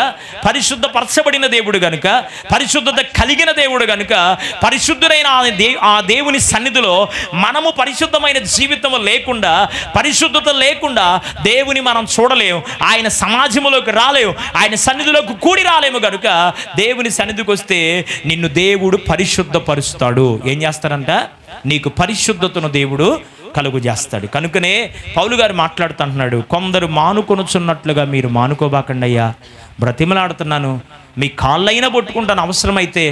S1: పరిశుద్ధపరచబడిన దేవుడు గనుక, పరిశుద్ధత కలిగిన దేవుడు గనుక, పరిశుద్ధుడైన ఆ దేవుని సన్నిధిలో మనము పరిశుద్ధమైన జీవితం లేకుండా, పరిశుద్ధత లేకుండా దేవుని మనం చూడలేము. ఆయన సమాజంలోకి రాలేము, ఆయన సన్నిధిలోకి కూడి రాలేము. గనుక దేవుని సన్నిధికి వస్తే నిన్ను దేవుడు పరిశుద్ధపరుస్తాడు. ఏం చేస్తారంట? నీకు పరిశుద్ధతను దేవుడు కలుగు చేస్తాడు. కనుకనే పౌలు గారు మాట్లాడుతుంటున్నాడు, కొందరు మానుకొనుచున్నట్లుగా మీరు మానుకోబాకండి అయ్యా, బ్రతిమలాడుతున్నాను, మీ కాళ్ళైనా పట్టుకుంటాను, అవసరమైతే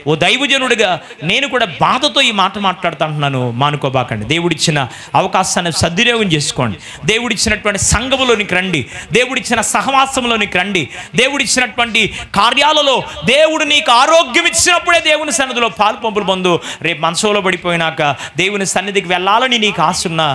S1: ఓ దైవజనుడిగా నేను కూడా బాధతో ఈ మాట మాట్లాడుతుంటున్నాను. మానుకోబాకండి. దేవుడిచ్చిన అవకాశాన్ని సద్వినియోగం చేసుకోండి. దేవుడిచ్చినటువంటి సంఘములోనికి రండి, దేవుడిచ్చిన సహవాసంలోనికి రండి. దేవుడిచ్చినటువంటి కార్యాలలో దేవుడు నీకు ఆరోగ్యం ఇచ్చినప్పుడే దేవుని సన్నిధిలో పాలు పంపులు పొందు. రేపు మనసులో పడిపోయినాక దేవుని సన్నిధికి వెళ్ళాలని నీకు ఆశున్నా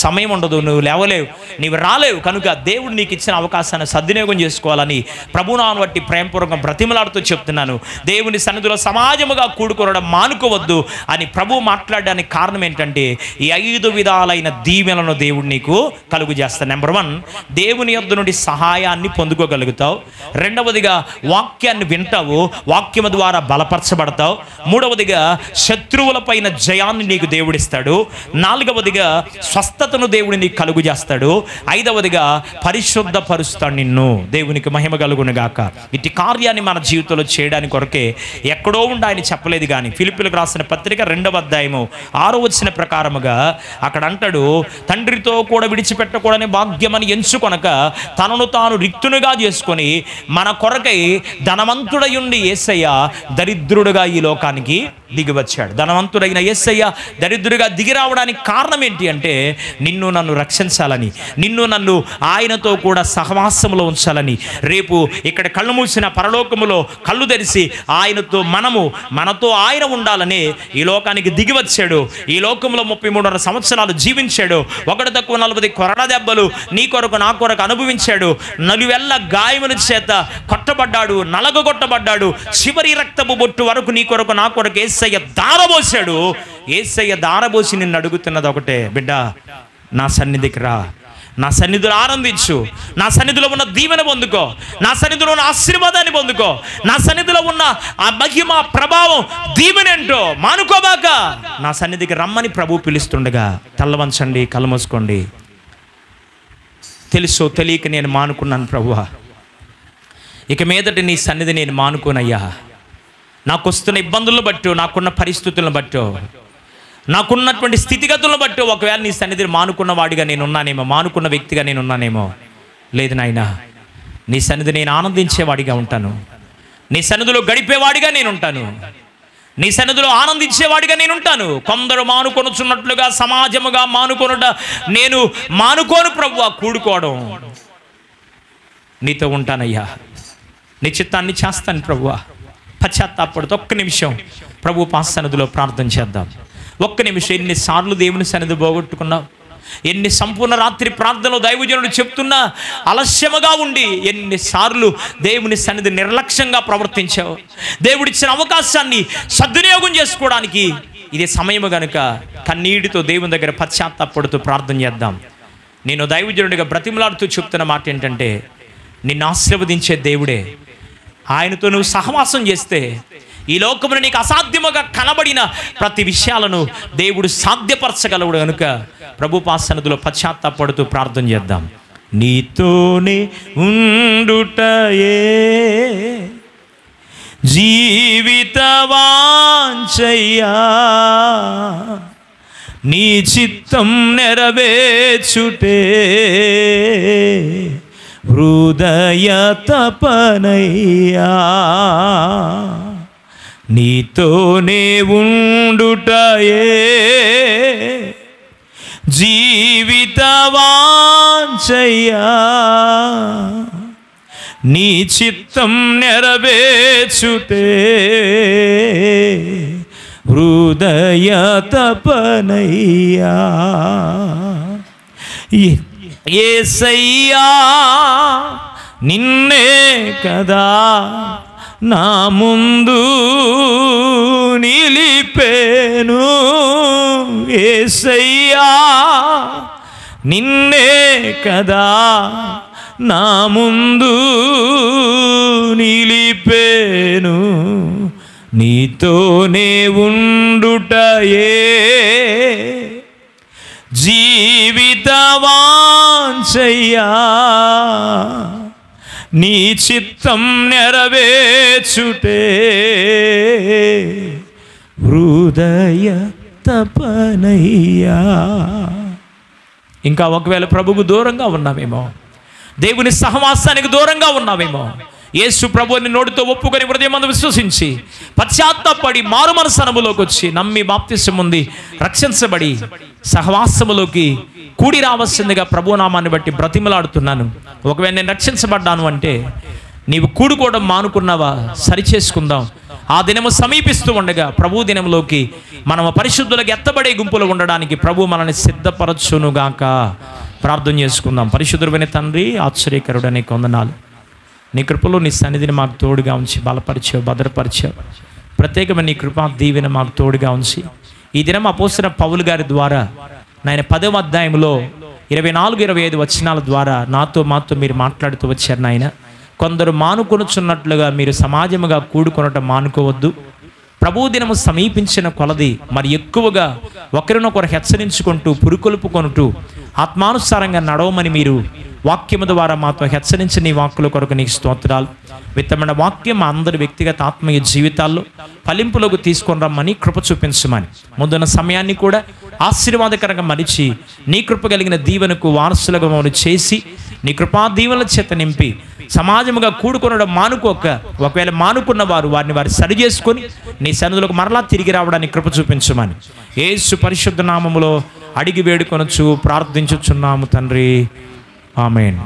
S1: సమయం ఉండదు, నువ్వు లేవలేవు, నీవు రాలేవు. కనుక దేవుడు నీకు ఇచ్చిన అవకాశాన్ని సద్వినియోగం చేసుకోవాలని ప్రభునాను బట్టి ప్రేమపూర్వకం బ్రతిమలాడుతూ చెప్తున్నాను. దేవుని సన్నిధిలో సమాజముగా కూడుకోవడం మానుకోవద్దు అని ప్రభు మాట్లాడడానికి కారణం ఏంటంటే ఈ 5 విధాలైన దీవెనలను దేవుడు నీకు కలుగు చేస్తాడు. నెంబర్ 1, దేవుని యొద్ద నుండి సహాయాన్ని పొందుకోగలుగుతావు. రెండవదిగా వాక్యాన్ని వింటావు, వాక్యము ద్వారా బలపరచబడతావు. మూడవదిగా శత్రువులపైన జయాన్ని నీకు దేవుడిస్తాడు. నాలుగవదిగా స్వస్థతను దేవుడు నీకు కలుగు చేస్తాడు. ఐదవదిగా పరిశుద్ధపరుస్తాడు నిన్ను. దేవునికి మహిమ కలుగును గాక. ఇట్టి కార్యాన్ని మన జీవితంలో చేయడానికి కొరకే ఎక్కడో ఉండి ఆయన చెప్పలేదు కానీ ఫిలిప్పీలకు రాసిన పత్రిక 2వ అధ్యాయము 6వ వచనం ప్రకారముగా అక్కడ అంటాడు, తండ్రితో కూడా విడిచిపెట్టకూడని భాగ్యమని ఎంచుకొనక తనను తాను రిక్తునుగా చేసుకొని మన కొరకై ధనవంతుడయుండి యేసయ్య దరిద్రుడుగా ఈ లోకానికి దిగివచ్చాడు. ధనవంతుడైన యేసయ్య దరిద్రుడిగా దిగి రావడానికి కారణం ఏంటి అంటే నిన్ను నన్ను రక్షించాలని, నిన్ను నన్ను ఆయనతో కూడా సహవాసంలో ఉంచాలని. రేపు ఇక్కడ కళ్ళు మూసిన పరలోకములో కళ్ళు తెరిచి మనతో ఆయన ఉండాలని ఈ లోకానికి దిగి వచ్చాడు. ఈ లోకంలో 33.5 సంవత్సరాలు జీవించాడు. 1 తక్కువ 40 కొరడ దెబ్బలు నీ కొరకు నా కొరకు అనుభవించాడు. నలువెల్ల గాయముల చేత కొట్టబడ్డాడు, నలగొట్టబడ్డాడు. చివరి రక్తపు బొట్టు వరకు నీ కొరకు నా కొరకు యేసయ్య దారబోసాడు. యేసయ్య దారబోసి నిన్ను అడుగుతున్నది ఒకటే, బిడ్డ నా సన్నిధికి రా, నా సన్నిధిలో ఆనందించు, నా సన్నిధిలో ఉన్న దీవెన పొందుకో, నా సన్నిధిలో ఉన్న ఆశీర్వాదాన్ని పొందుకో, నా సన్నిధిలో ఉన్న ఆ మహిమ ప్రభావం దీవెనేంటో మానుకోబాక నా సన్నిధికి రమ్మని ప్రభు పిలుస్తుండగా తల్లవంచండి, కళ్ళు మూసుకోండి. తెలుసో తెలియక నేను మానుకున్నాను ప్రభువా, ఇక మీదట నీ సన్నిధి నేను మానుకోనయ్యా. నాకు వస్తున్న ఇబ్బందులను బట్టో, నాకున్న పరిస్థితులను బట్టో, నాకున్నటువంటి స్థితిగతులను బట్టి ఒకవేళ నీ సన్నిధిని మానుకున్న వాడిగా నేను ఉన్నానేమో, మానుకున్న వ్యక్తిగా నేను ఉన్నానేమో. లేదు నాయనా, నీ సన్నిధి నేను ఆనందించేవాడిగా ఉంటాను, నీ సన్నిధిలో గడిపేవాడిగా నేను ఉంటాను, నీ సన్నిధిలో ఆనందించేవాడిగా నేను ఉంటాను. కొందరు మానుకొనుచున్నట్లుగా సమాజముగా మానుకొనుట నేను మానుకోను ప్రభువా. కూడుకోవడం నీతో ఉంటానయ్యా, నీ చిత్తాన్ని చేస్తాను ప్రభువా. పశ్చాత్తాపడుతూ ఒక్క నిమిషం ప్రభు పాద సన్నిధిలో ప్రార్థన చేద్దాం. ఒక్క నిమిషం. ఎన్నిసార్లు దేవుని సన్నిధి పోగొట్టుకున్నావు, ఎన్ని సంపూర్ణ రాత్రి ప్రార్థనలో దైవజనుడు చెప్తున్నా ఆలస్యముగా ఉండి ఎన్నిసార్లు దేవుని సన్నిధి నిర్లక్ష్యంగా ప్రవర్తించావు. దేవుడిచ్చిన అవకాశాన్ని సద్వినియోగం చేసుకోవడానికి ఇదే సమయము గనుక కన్నీటితో దేవుని దగ్గర పశ్చాత్తాపడుతూ ప్రార్థన చేద్దాం. నేను దైవజనుడిగా బ్రతిమలాడుతూ చెప్తున్న మాట ఏంటంటే, నిన్ను ఆశీర్వదించే దేవుడే. ఆయనతో నువ్వు సహవాసం చేస్తే ఈ లోకమున నీకు అసాధ్యముగా కనబడిన ప్రతి విషయాలను దేవుడు సాధ్యపరచగలడు. కనుక ప్రభు పాద సన్నిధిలో పశ్చాత్తాపడుతూ ప్రార్థన చేద్దాం. నీతోనే ఉండుటయే జీవిత వాంఛయ్యా, నీ చిత్తం నెరవేర్చుటే హృదయ తపనయ్యా. నీతోనే ఉండుటయే జీవిత వాంఛయ్యా, నీ చిత్తం నెరవేర్చుటే హృదయ తపనయ్యా. యేసయ్యా నిన్నే కదా నా ముందు నిలిపేను. యేసయ్యా నిన్నే కదా నా ముందు నిలిపేను. నీతోనే ఉండుటయే జీవిత వాంఛయ్యా, నీ చిత్తం నెరవేర్చుటే హృదయ తపనయ్యా. ఇంకా ఒకవేళ ప్రభువుకు దూరంగా ఉన్నావేమో, దేవుని సహవాసానికి దూరంగా ఉన్నావేమో, యేసు ప్రభువుని నోటితో ఒప్పుకొని హృదయమందు విశ్వసించి పశ్చాత్తాపడి మారు మనసు అనుభవంలోకి వచ్చి నమ్మి బాప్తిసం పొంది రక్షించబడి సహవాసములోకి కూడి రావాల్సిందిగా ప్రభునామాన్ని బట్టి బ్రతిమలాడుతున్నాను. ఒకవేళ నేను రక్షించబడ్డాను అంటే నీవు కూడుకోవడం మానుకున్నావా? సరిచేసుకుందాం. ఆ దినము సమీపిస్తూ ఉండగా ప్రభు దినంలోకి మనము పరిశుద్ధులకు ఎత్తబడే గుంపులో ఉండడానికి ప్రభు మనల్ని సిద్ధపరచునుగాక. ప్రార్థన చేసుకుందాం. పరిశుద్ధుడైన తండ్రి, ఆశ్చర్యకరుడు, నీకు వందనాలు. నీ కృపలో నీ సన్నిధిని మాకు తోడుగా ఉంచి బలపరిచావు, భద్రపరిచావు. ప్రత్యేకమైన నీ కృపా దీవెన మాకు తోడుగా ఉంచి ఈ దినం అపోస్తలుడైన పౌలు గారి ద్వారా నాయన 10వ అధ్యాయంలో 24-25 వచనాల ద్వారా మాతో మీరు మాట్లాడుతూ వచ్చారు నాయన. కొందరు మానుకొనుచున్నట్లుగా మీరు సమాజముగా కూడుకొనటం మానుకోవద్దు. ప్రభు దినము సమీపించిన కొలది మరి ఎక్కువగా ఒకరినొకరు హెచ్చరించుకుంటూ పురుకొల్పుకొనుటూ ఆత్మానుసారంగా నడవమని మీరు వాక్యము ద్వారా మాతో హెచ్చరించిన నీ వాక్కుల కొరకు నీకు స్తోత్రాలు. విత్తమైన వాక్యం మా అందరి వ్యక్తిగత ఆత్మీయ జీవితాల్లో ఫలింపులోకి తీసుకొని రమ్మని కృప చూపించమని ముందున్న సమయాన్ని కూడా ఆశీర్వాదకరంగా మలిచి నీ కృప కలిగిన దీవెనకు వారసులుగా మమ్మల్ని చేసి నీ కృపా దీవెనల చేత నింపి సమాజముగా కూడుకొనడం మానుకోక, ఒకవేళ మానుకున్న వారిని సరి చేసుకొని నీ సన్నిధిలోకి మరలా తిరిగి రావడానికి కృప చూపించమని యేసు పరిశుద్ధ నామములో అడిగి వేడుకొనొచ్చు ప్రార్థించుచున్నాము తండ్రి. ఆమేన్.